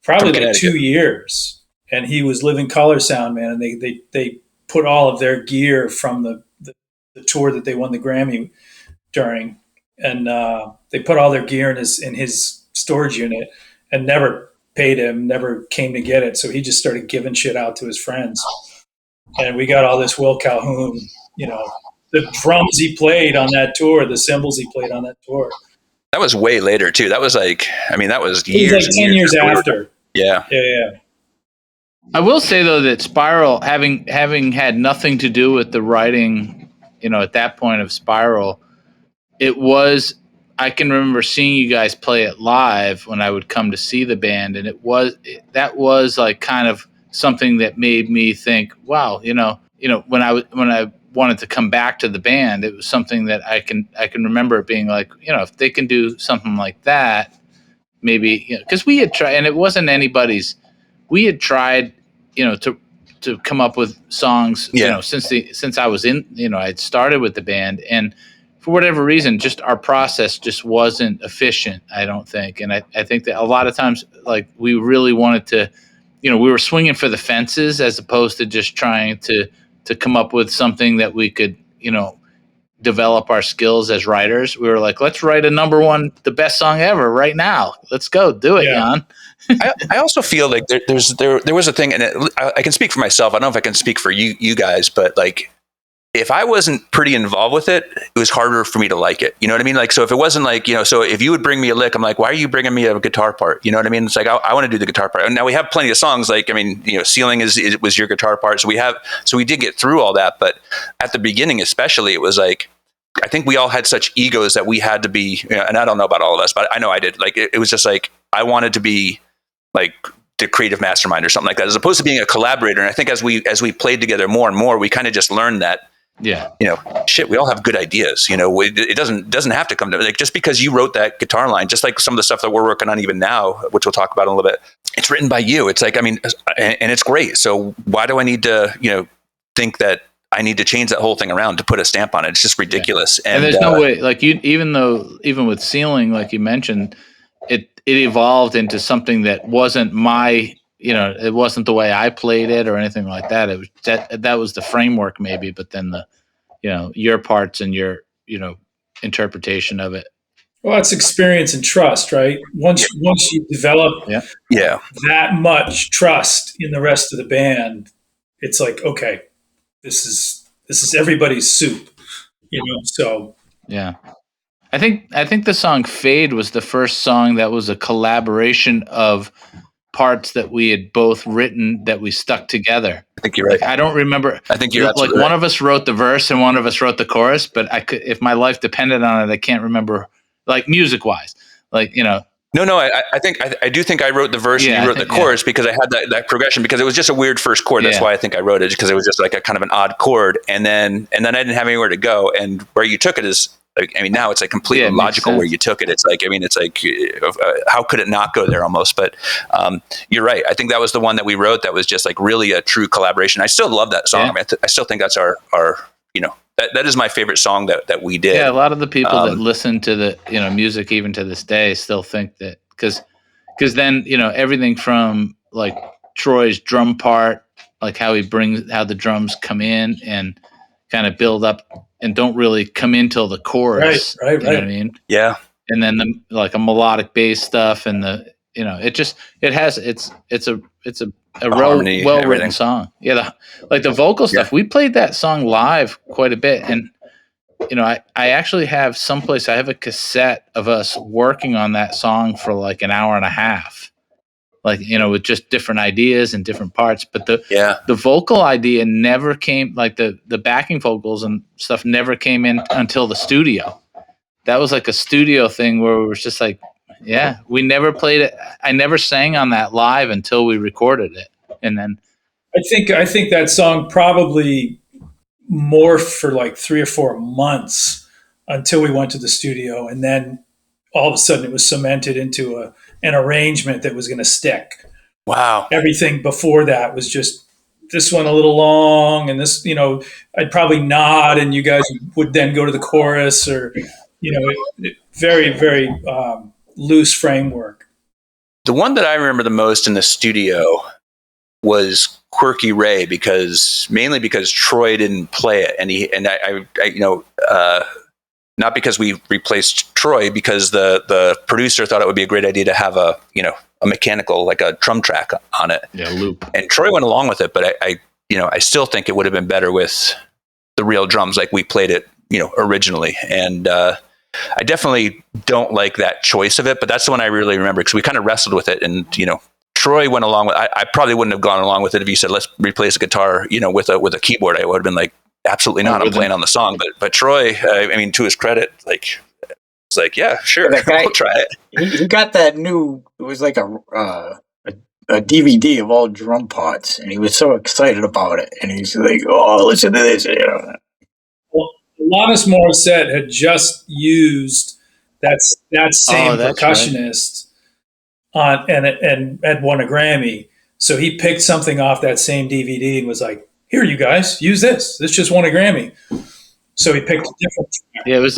probably like 2 years, and he was Living Color sound man, and they put all of their gear from the tour that they won the Grammy during, and they put all their gear in his storage unit, and never paid him, never came to get it, so he just started giving shit out to his friends, and we got all this Will Calhoun, the drums he played on that tour, the cymbals he played on that tour. That was way later too. That was that was years. It was like 10 years after. Yeah. I will say though that Spiral, having had nothing to do with the writing, at that point of Spiral, I can remember seeing you guys play it live when I would come to see the band, and that was like kind of something that made me think, wow, when I wanted to come back to the band, it was something that I can remember it being like, if they can do something like that, maybe, because we had tried, and it wasn't anybody's. We had tried, to come up with songs, since I was in, I'd started with the band, and for whatever reason, just our process just wasn't efficient, I don't think. And I think that a lot of times, like, we really wanted to, we were swinging for the fences as opposed to just trying to come up with something that we could, develop our skills as writers. We were like, let's write a number one, the best song ever right now. Let's go do it, Jan. I also feel like there was a thing, and I can speak for myself. I don't know if I can speak for you guys, but like, if I wasn't pretty involved with it, it was harder for me to like it. You know what I mean? Like, so if it wasn't like, so if you would bring me a lick, I'm like, why are you bringing me a guitar part? You know what I mean? It's like, I want to do the guitar part. And now we have plenty of songs. Like, I mean, Ceiling was your guitar part. So we did get through all that. But at the beginning, especially, it was like, I think we all had such egos that we had to be, and I don't know about all of us, but I know I did. Like, it was just like, I wanted to be like the creative mastermind or something like that, as opposed to being a collaborator. And I think as we played together more and more, we kind of just learned that, shit, we all have good ideas. It doesn't have to come to, like, just because you wrote that guitar line, just like some of the stuff that we're working on even now, which we'll talk about in a little bit, it's written by you. It's like, I mean, and it's great. So why do I need to, think that I need to change that whole thing around to put a stamp on it? It's just ridiculous. And there's no way, like, even with Ceiling, like you mentioned, it evolved into something that wasn't it wasn't the way I played it or anything like that. It was that was the framework maybe, but then your parts and your, interpretation of it. Well, it's experience and trust, right? Once you develop that much trust in the rest of the band, it's like, okay, this is everybody's soup, so. Yeah. I think the song Fade was the first song that was a collaboration of parts that we had both written that we stuck together. I think you're right. Like, I don't remember. I think you're like, one of us wrote the verse and one of us wrote the chorus, but if my life depended on it, I can't remember, like, music wise, like, No, I do think I wrote the verse and you wrote the chorus because I had that progression, because it was just a weird first chord. That's why I think I wrote it, because it was just like a kind of an odd chord, and then I didn't have anywhere to go, and where you took it is, like, I mean, now it's like completely logical where you took it. It's like, I mean, it's like, how could it not go there almost? But you're right. I think that was the one that we wrote that was just like really a true collaboration. I still love that song. Yeah. I still think that's our that is my favorite song that we did. Yeah, a lot of the people that listen to the music even to this day still think that, because then everything from like Troy's drum part, like how the drums come in and kind of build up and don't really come in till the chorus. Right. You know what I mean? Yeah. And then like a melodic bass stuff, and it's a well written song. Yeah, like the vocal stuff. We played that song live quite a bit, and I actually have someplace, I have a cassette of us working on that song for like an hour and a half, like, with just different ideas and different parts. But the vocal idea never came, like the backing vocals and stuff never came in until the studio. That was like a studio thing where we were just like, yeah, we never played it. I never sang on that live until we recorded it. And then I think that song probably morphed for like 3 or 4 months until we went to the studio, and then all of a sudden it was cemented into an arrangement that was going to stick. Wow. Everything before that was just this one a little long, and this, I'd probably nod, and you guys would then go to the chorus, or very, very loose framework. The one that I remember the most in the studio was Quirky Ray, mainly because Troy didn't play it, and I not because we replaced Troy, because the producer thought it would be a great idea to have a mechanical, like a drum track on it, loop. And Troy went along with it, but I still think it would have been better with the real drums, like we played it, originally. And I definitely don't like that choice of it, but that's the one I really remember, because we kind of wrestled with it, and Troy went along with. I probably wouldn't have gone along with it if you said let's replace a guitar, with a keyboard. I would have been like, absolutely not. I'm playing on the song. But Troy, to his credit, it's like, yeah, sure, we'll try it. He got that new. It was like a DVD of all drum parts, and he was so excited about it. And he's like, "Oh, listen to this!" Well, Alanis Morissette had just used that same percussionist. Right. And had won a Grammy. So he picked something off that same DVD and was like, "Here, you guys, use this. This just won a Grammy." So he picked a different track. Yeah, it was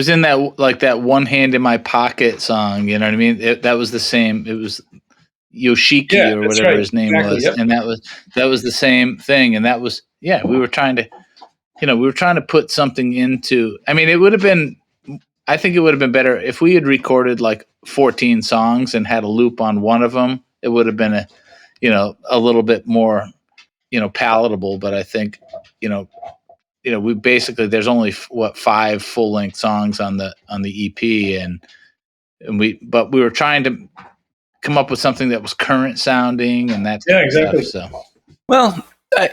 in that like that One Hand in My Pocket song. You know what I mean? That was the same. It was Yoshiki or whatever his name was, yep. And that was the same thing. And that was we were trying to put something into. I mean, it would have been. I think it would have been better if we had recorded like 14 songs and had a loop on one of them. It would have been a little bit more, palatable. But I think, we basically, there's only 5 full length songs on the EP, and we were trying to come up with something that was current sounding and that. Yeah, exactly. Stuff, so. Well, I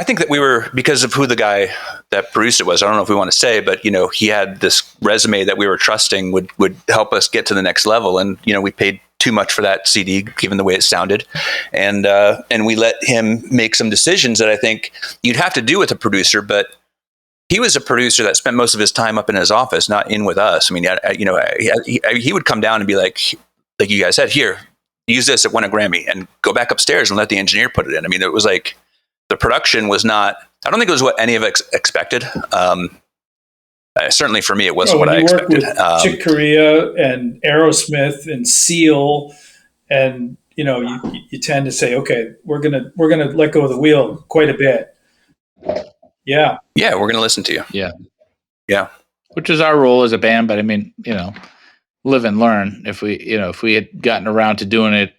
think that we were, because of who the guy that produced it was, I don't know if we want to say, but, he had this resume that we were trusting would help us get to the next level. And, we paid too much for that CD, given the way it sounded. And we let him make some decisions that I think you'd have to do with a producer, but he was a producer that spent most of his time up in his office, not in with us. I mean, he would come down and be like you guys said, here, use this, it won a Grammy, and go back upstairs and let the engineer put it in. I mean, it was like, the production was not, I don't think it was what any of us expected. Certainly for me, it wasn't what I expected. With Chick Corea and Aerosmith and Seal, and you tend to say, okay, we're gonna let go of the wheel quite a bit. Yeah, we're gonna listen to you. Yeah, which is our role as a band. But I mean, live and learn. If we had gotten around to doing it,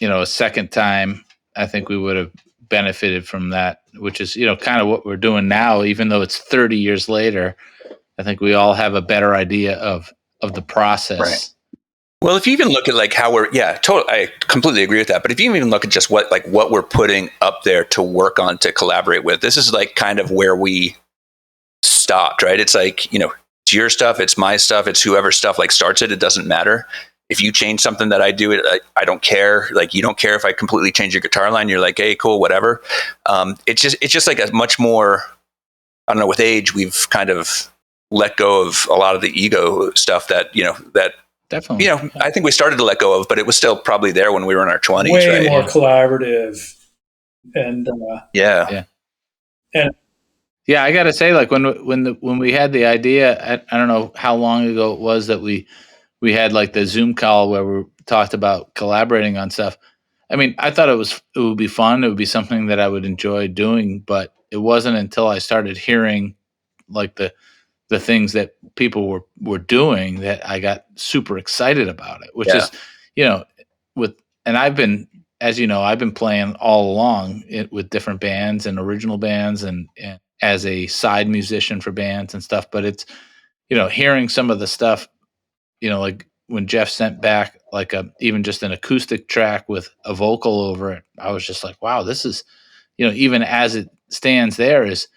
a second time, I think we would have benefited from that, which is, kind of what we're doing now, even though it's 30 years later. I think we all have a better idea of the process. Right. Well, if you even look at like how I completely agree with that. But if you even look at just what we're putting up there to work on, to collaborate with, this is like kind of where we stopped, right? It's like, it's your stuff, it's my stuff, it's whoever's stuff like starts it. It doesn't matter. If you change something that I do, I don't care. Like, you don't care if I completely change your guitar line. You're like, hey, cool, whatever. It's just like a much more, I don't know, with age, we've kind of let go of a lot of the ego stuff that definitely, I think we started to let go of, but it was still probably there when we were in our 20s. Way more collaborative. And I got to say, like when we had the idea, I don't know how long ago it was that we had like the Zoom call where we talked about collaborating on stuff. I mean, I thought it would be fun. It would be something that I would enjoy doing, but it wasn't until I started hearing like the things that people were doing that I got super excited about it, which is, and I've been, as you know, I've been playing all along with different bands and original bands and as a side musician for bands and stuff, but it's, hearing some of the stuff, like when Jeff sent back like even just an acoustic track with a vocal over it, I was just like, wow, this is, even as it stands there is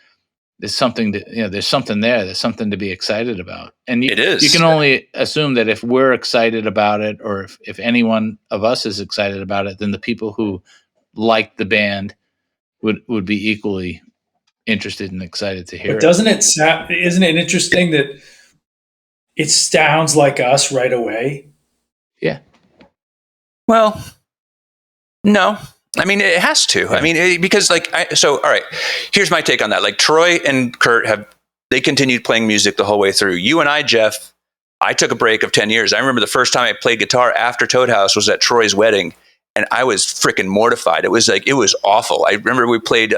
something that, there's something there. There's something to be excited about. And it is. You can only assume that if we're excited about it, or if any one of us is excited about it, then the people who like the band would be equally interested and excited to hear But it. doesn't it isn't it interesting that it sounds like us right away? Yeah. Well, no. I mean, it has to. I mean, because all right, here's my take on that. Like Troy and Kurt they continued playing music the whole way through. You and I, Jeff, I took a break of 10 years. I remember the first time I played guitar after Toad House was at Troy's wedding, and I was freaking mortified. It was awful. I remember we played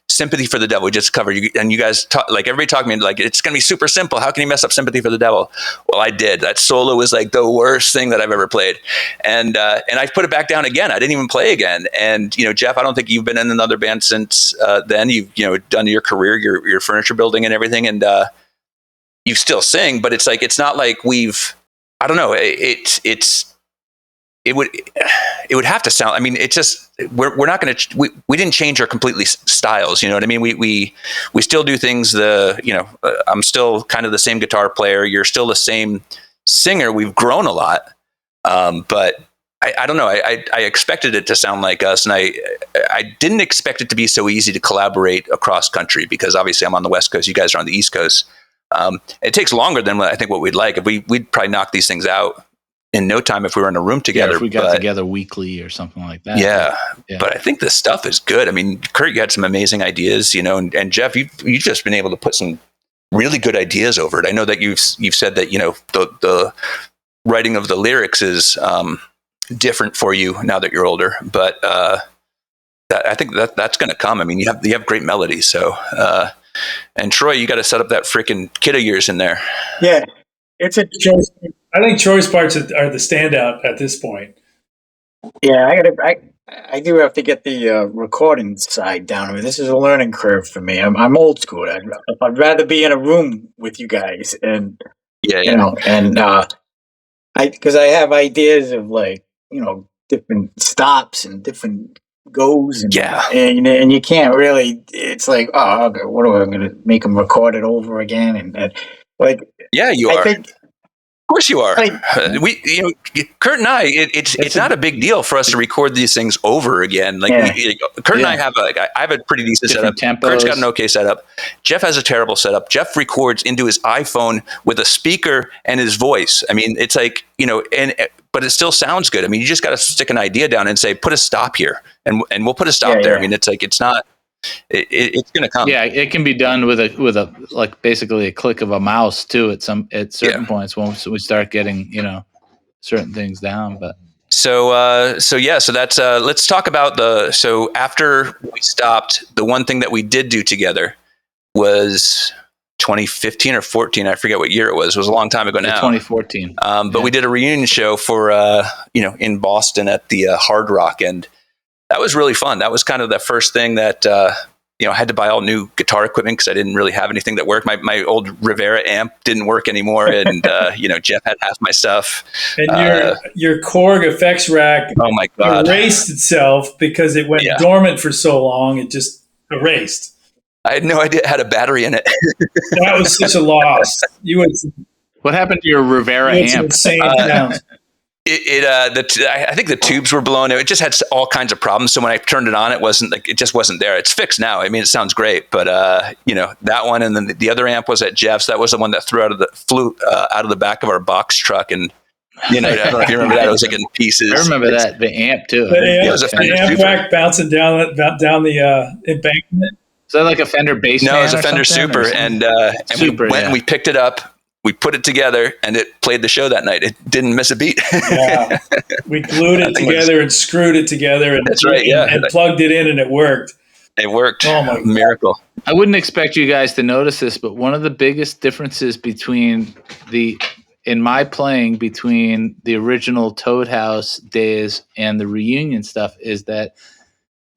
Sympathy for the Devil. We just covered, and you guys everybody talked to me like, it's going to be super simple. How can you mess up Sympathy for the Devil? Well, I did. That solo was like the worst thing that I've ever played. And I put it back down again. I didn't even play again. And, Jeff, I don't think you've been in another band since then. You've, done your career, your furniture building and everything. And you still sing, but it's not like I don't know. It would have to sound. I mean, it's just we're not going to. We didn't change our completely styles. You know what I mean? We still do things. I'm still kind of the same guitar player. You're still the same singer. We've grown a lot, but I don't know. I expected it to sound like us, and I didn't expect it to be so easy to collaborate across country, because obviously I'm on the West Coast. You guys are on the East Coast. It takes longer than I think what we'd like. If we'd probably knock these things out in no time if we were in a room together. Yeah, if we got together weekly or something like that. Yeah. But I think this stuff is good. I mean, Kurt, you had some amazing ideas, and Jeff, you've just been able to put some really good ideas over it. I know that you've said that, the writing of the lyrics is different for you now that you're older, but I think that's going to come. I mean, you have great melodies. So, and Troy, you got to set up that freaking kid of yours in there. Yeah. It's a choice. I think Troy's parts are the standout at this point. Yeah, I do have to get the recording side down. I mean, this is a learning curve for me. I'm old school. I'd rather be in a room with you guys, and because I have ideas of different stops and different goes, and and you can't really. It's like, oh, okay, what am I going to make them record it over again? And you are. Of course you are. Kurt and I. It's not a big deal for us to record these things over again. Kurt and I have I have a pretty decent setup. Tempos. Kurt's got an okay setup. Jeff has a terrible setup. Jeff records into his iPhone with a speaker and his voice. I mean, it's but it still sounds good. I mean, you just got to stick an idea down and say, put a stop here, and we'll put a stop there. I mean, it's not. It's going to come. Yeah, it can be done with a basically a click of a mouse too. At certain points once we start getting certain things down. But so that's let's talk about after we stopped, the one thing that we did do together was 2015 or 14. I forget what year it was. It was a long time ago now. 2014. But we did a reunion show for in Boston at the Hard Rock, and that was really fun. That was kind of the first thing that, I had to buy all new guitar equipment because I didn't really have anything that worked. My old Rivera amp didn't work anymore. And, Jeff had half my stuff. And your Korg effects rack oh my God. erased itself because it went dormant for so long. It just erased. I had no idea it had a battery in it. That was such a loss. What happened to your Rivera amp? Insane sounds. I think the tubes were blown. It just had all kinds of problems. So when I turned it on, it just wasn't there. It's fixed now. I mean, it sounds great, but that one, and then the other amp was at Jeff's. That was the one that flew out of the back of our box truck, and I don't know if you remember that. It was like in pieces. I remember that the amp too. It was a amp rack bouncing down the embankment. Is that like a Fender bass? No, it was a Fender Super, and we picked it up. We put it together, and it played the show that night. It didn't miss a beat. Yeah. We glued it together and screwed it together, and that's right. Yeah, and plugged it in, and it worked. It worked. Oh my God. Miracle! I wouldn't expect you guys to notice this, but one of the biggest differences in my playing between the original Toad House days and the reunion stuff is that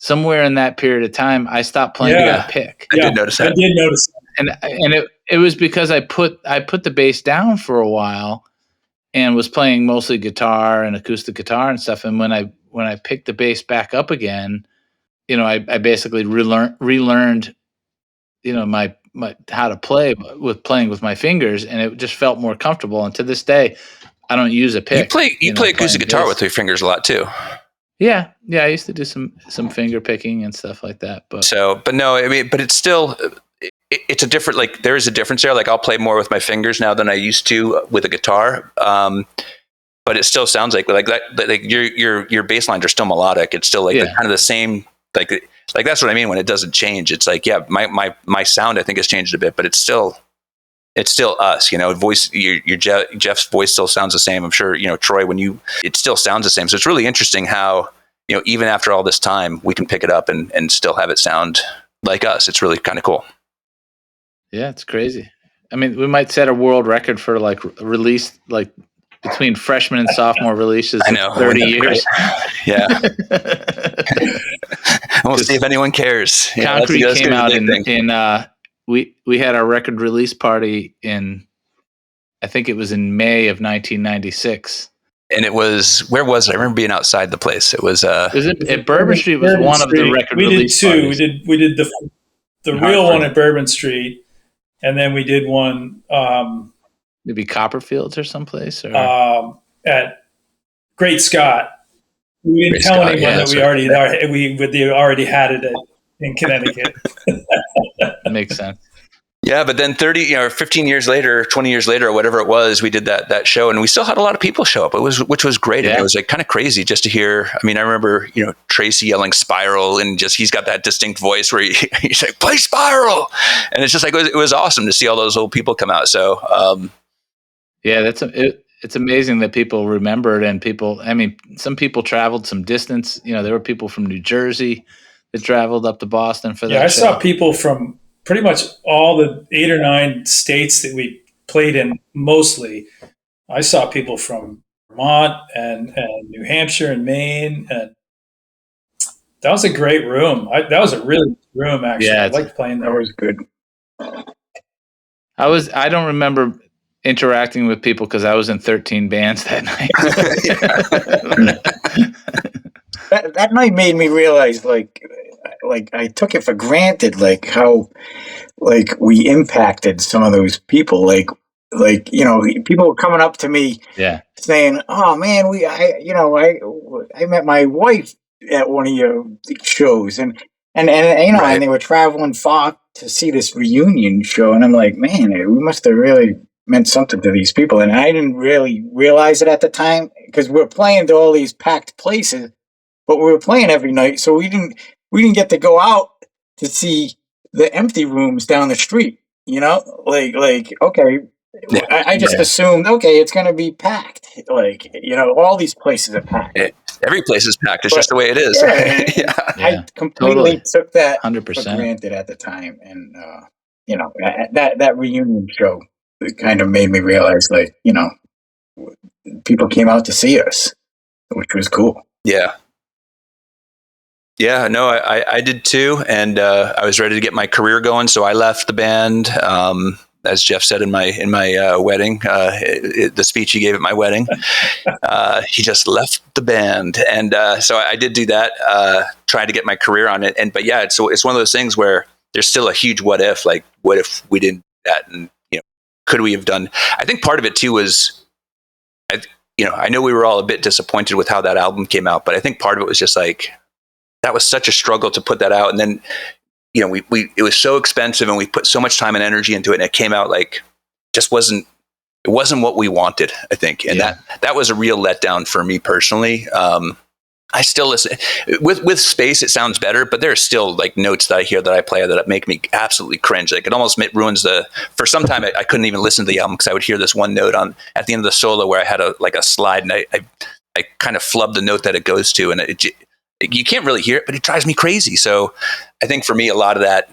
somewhere in that period of time, I stopped playing with a pick. I did notice that. I did notice that. And it was because I put the bass down for a while and was playing mostly guitar and acoustic guitar and stuff. And when I picked the bass back up again, you know, I basically relearned, you know, my how to play playing with my fingers, and it just felt more comfortable. And to this day, I don't use a pick. You play acoustic guitar with your fingers a lot too. Yeah, I used to do some finger picking and stuff like that. But no, I mean, but it's still, it's a different, like, there is a difference there. Like, I'll play more with my fingers now than I used to with a guitar. But it still sounds like that. Like your bass lines are still melodic. It's still like kind of the same. Like that's what I mean when it doesn't change. It's like, yeah, my sound I think has changed a bit, but it's still us, you know. Jeff's voice still sounds the same. I'm sure, you know, Troy, it still sounds the same. So it's really interesting how, you know, even after all this time, we can pick it up and still have it sound like us. It's really kind of cool. Yeah, it's crazy. I mean, we might set a world record for like release, like between freshman and sophomore releases. I know, 30 years. Yeah. We'll see if anyone cares. Concrete came out in we had our record release party I think it was in May of 1996. And it was, where was it? I remember being outside the place. It was at Bourbon Street was one of the record release parties. We did the real one at Bourbon Street, and then we did one maybe Copperfields or someplace, or at Great Scott. We didn't tell anyone that we already had it in Connecticut. That makes sense. Yeah, but then 15 years later, 20 years later, or whatever it was, we did that show, and we still had a lot of people show up. Which was great. Yeah. And it was like kind of crazy just to hear. I mean, I remember, you know, Tracy yelling "Spiral," and just he's got that distinct voice where he's like, "Play Spiral," and it's just like it was awesome to see all those old people come out. So yeah, it's amazing that people remembered, and some people traveled some distance. You know, there were people from New Jersey that traveled up to Boston for that. Yeah, I saw people from pretty much all the 8 or 9 states that we played in. Mostly, I saw people from Vermont and New Hampshire and Maine, and that was a great room. That was a really good room, actually. Yeah, I liked playing there. That was good. I don't remember interacting with people because I was in 13 bands that night. that night made me realize, like I took it for granted, like how, like, we impacted some of those people. Like, you know, people were coming up to me, saying, "Oh man, I met my wife at one of your shows," and you know, and they were traveling far to see this reunion show, and I'm like, man, we must have really meant something to these people, and I didn't really realize it at the time because we're playing to all these packed places, but we were playing every night, so we didn't get to go out to see the empty rooms down the street. You know, like okay, I just assumed, okay, it's going to be packed. Like, you know, all these places are packed. Every place is packed. It's just the way it is. I completely took that 100% for granted at the time, and you know, that reunion show kind of made me realize, like, you know, people came out to see us, which was cool. Yeah. Yeah, no, I did too, and I was ready to get my career going, so I left the band. As Jeff said in my wedding, the speech he gave at my wedding, he just left the band, and so I did do that, trying to get my career on it. But yeah, it's one of those things where there's still a huge what if. Like, what if we didn't do that, and, you know, could we have done? I think part of it too was, I know we were all a bit disappointed with how that album came out, but I think part of it was just like, that was such a struggle to put that out, and then, you know, it was so expensive, and we put so much time and energy into it, and it came out like it wasn't what we wanted, I think, and that was a real letdown for me personally. I still listen with Space. It sounds better, but there's still like notes that I hear that I play that make me absolutely cringe. Like, it almost ruins for some time I couldn't even listen to the album because I would hear this one note at the end of the solo where I had a slide, and I kind of flubbed the note that it goes to, and you can't really hear it, but it drives me crazy. So I think for me, a lot of that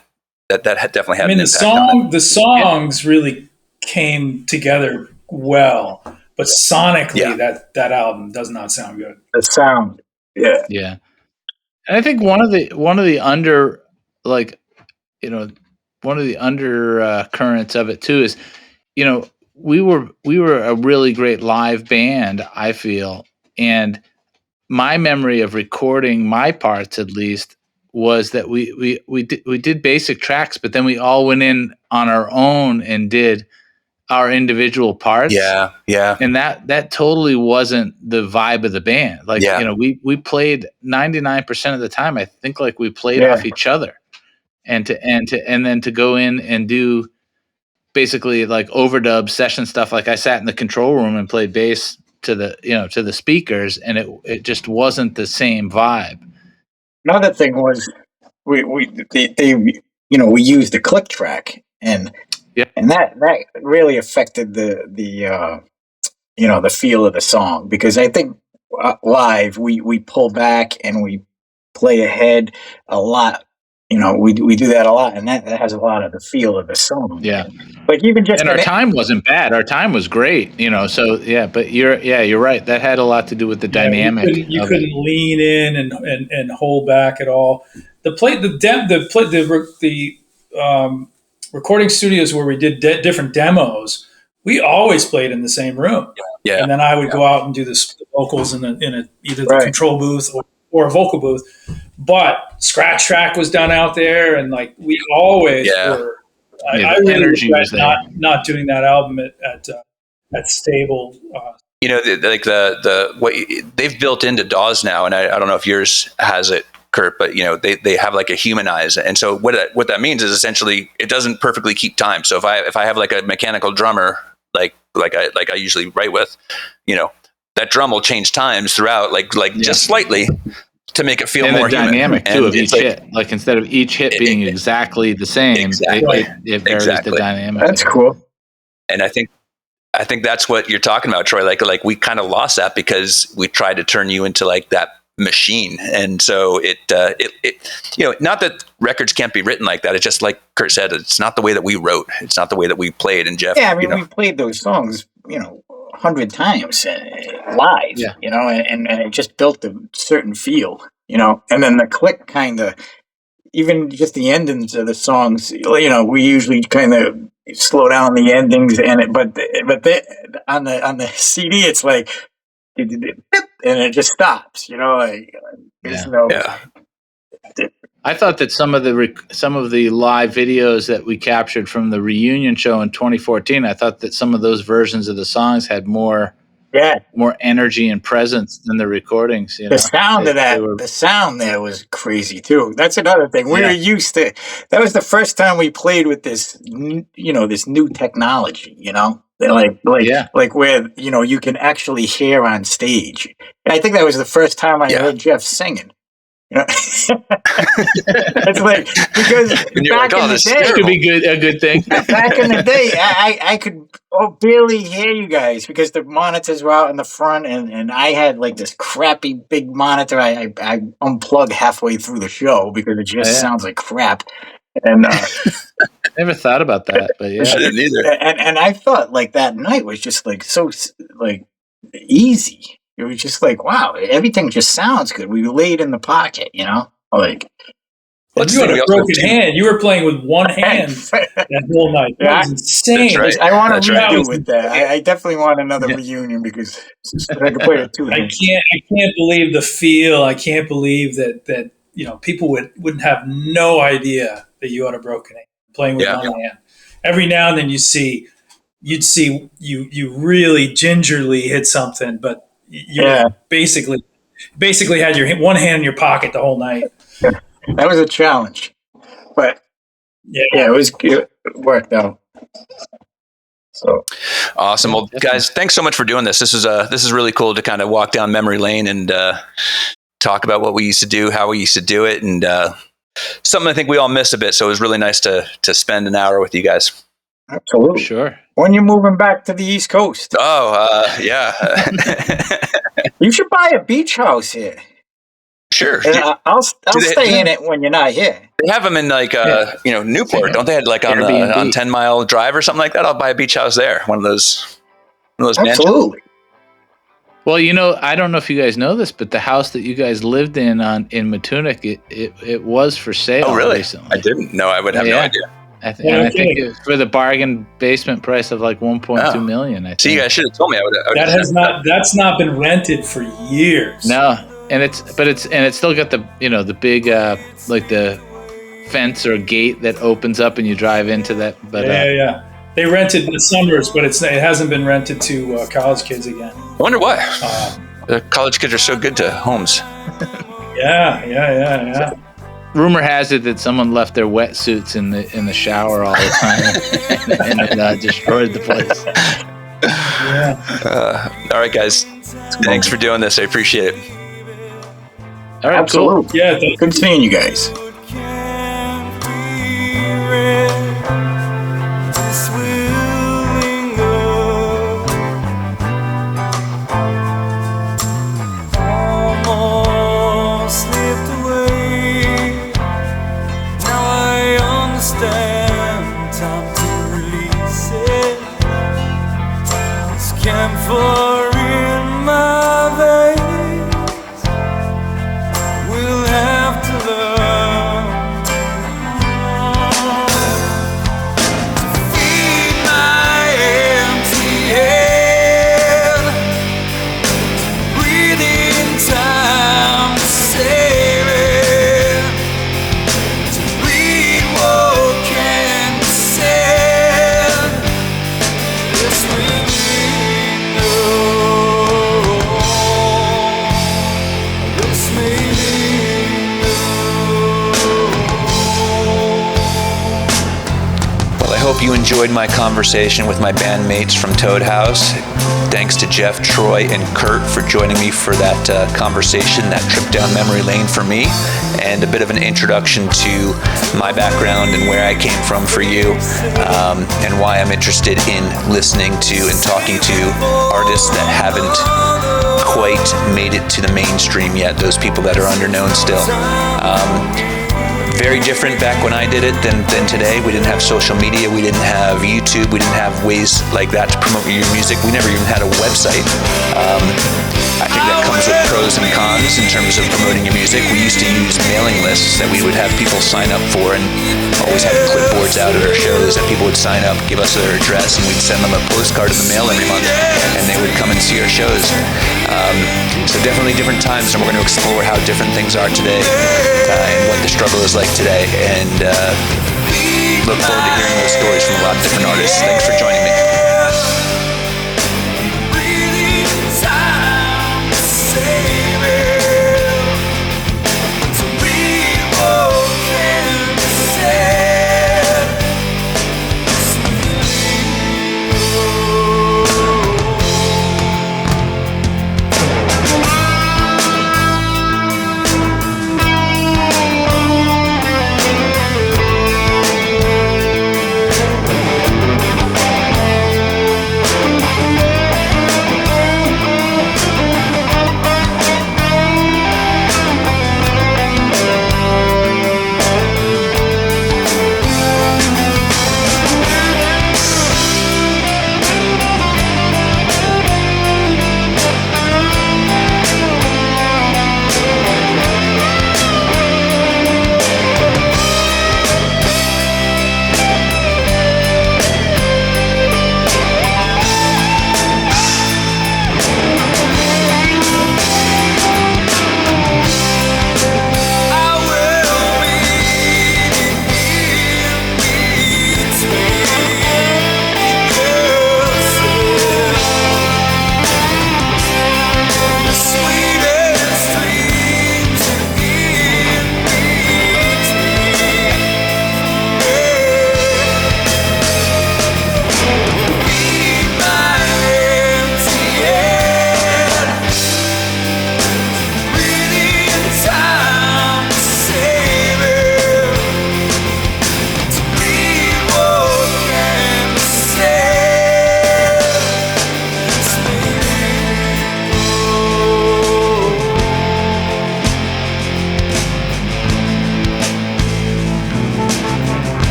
definitely had an impact on it. The songs really came together well, but sonically that album does not sound good. The sound. Yeah. And I think one of the under, like, one of the under currents of it too is, we were a really great live band, I feel, and my memory of recording my parts, at least, was that we did basic tracks, but then we all went in on our own and did our individual parts. Yeah. And that totally wasn't the vibe of the band. Like, we played 99% of the time, I think, like, we played off each other, and then to go in and do basically like overdub session stuff. Like, I sat in the control room and played bass to the speakers, and it just wasn't the same vibe. Another thing was we used the click track, and that really affected the feel of the song, because I think live we pull back and we play ahead a lot. We do that a lot, and that has a lot of the feel of the song. Yeah. But even just, and our time wasn't bad. Our time was great, So but you're right. That had a lot to do with the dynamic. You couldn't lean in and hold back at all. The recording studios where we did different demos, we always played in the same room. Yeah. And then I would go out and do the vocals in either the control booth or a vocal booth. But scratch track was done out there, and like we always were. I really regret not doing that album at Stable. What they've built into DAWs now, and I don't know if yours has it, Kurt, but they have like a humanize, and so what that means is essentially it doesn't perfectly keep time. So if I have like a mechanical drummer, like I usually write with, that drum will change times throughout, just slightly, to make it feel and more the dynamic human. too of each hit. Like, instead of each hit being exactly the same, it varies the dynamic. That's cool. And I think that's what you're talking about, Troy. Like we kind of lost that because we tried to turn you into like that machine, and so it not that records can't be written like that. It's just like Kurt said, it's not the way that we wrote. It's not the way that we played. And Jeff, we played those songs, 100 times live, and it just built a certain feel, and then the click kind of, even just the endings of the songs, we usually kind of slow down the endings, but on the CD, it's like, and it just stops, there's no. Yeah. I thought that some of the live videos that we captured from the reunion show in 2014, I thought that some of those versions of the songs had more energy and presence than the recordings. The sound the sound there was crazy too. That's another thing. We were used to. That was the first time we played with this, this new technology. Like where you can actually hear on stage. And I think that was the first time I heard Jeff singing. It's like, because back in the day, this could be a good thing. Back in the day, I could barely hear you guys because the monitors were out in the front, and I had like this crappy big monitor. I unplugged halfway through the show because it just sounds like crap. And I never thought about that, but I didn't either. And I thought like that night was just like so like easy. It was just like, wow, everything just sounds good. We laid in the pocket, like. You had a broken hand. You were playing with one hand that whole night. That was insane. That's right. I want to redo with that. I definitely want another reunion because I could play it too. I can't believe the feel. I can't believe that people wouldn't have no idea that you had a broken hand playing with one hand. Every now and then you'd see you really gingerly hit something, but you basically had your one hand in your pocket the whole night. That was a challenge, but it worked out. So awesome! Well, guys, thanks so much for doing this. This is really cool to kind of walk down memory lane and talk about what we used to do, how we used to do it, and something I think we all miss a bit. So it was really nice to spend an hour with you guys. Absolutely, sure. When you're moving back to the East Coast? Oh, yeah. You should buy a beach house here. Sure. I'll stay in it when you're not here. They have them in like Newport, don't they? Had like on 10 Mile Drive or something like that. I'll buy a beach house there. One of those Absolutely. Well, I don't know if you guys know this, but the house that you guys lived in Matunuck, it was for sale. Oh, really? Recently. I didn't know. I would have no idea. I think it was for the bargain basement price of like 1.2 million. I think. See, you guys should have told me. That's not been rented for years. No, and it's still got the the big like the fence or gate that opens up and you drive into that. But yeah. They rented in the summers, but it hasn't been rented to college kids again. I wonder why. The college kids are so good to homes. Yeah. Rumor has it that someone left their wetsuits in the shower all the time and it destroyed the place. Yeah. All right, guys. Thanks for doing this. I appreciate it. All right, absolutely. Cool. Yeah. Good seeing you guys. Camphor in my veins, we'll have to learn to feed my empty head, breathe in time to save it, to read what can be said. This will Hope you enjoyed my conversation with my bandmates from Toad House. Thanks to Jeff, Troy, and Kurt for joining me for that conversation, that trip down memory lane for me, and a bit of an introduction to my background and where I came from for you, and why I'm interested in listening to and talking to artists that haven't quite made it to the mainstream yet, those people that are underknown still. Very different back when I did it than today. We didn't have social media. We didn't have YouTube. We didn't have ways like that to promote your music. We never even had a website. I think that comes with pros and cons in terms of promoting your music. We used to use mailing lists that we would have people sign up for, and always have clipboards out at our shows that people would sign up, give us their address, and we'd send them a postcard in the mail every month, and they would come and see our shows. So definitely different times, and we're going to explore how different things are today, and what the struggle is like today, and look forward to hearing those stories from a lot of different artists. Thanks for joining me.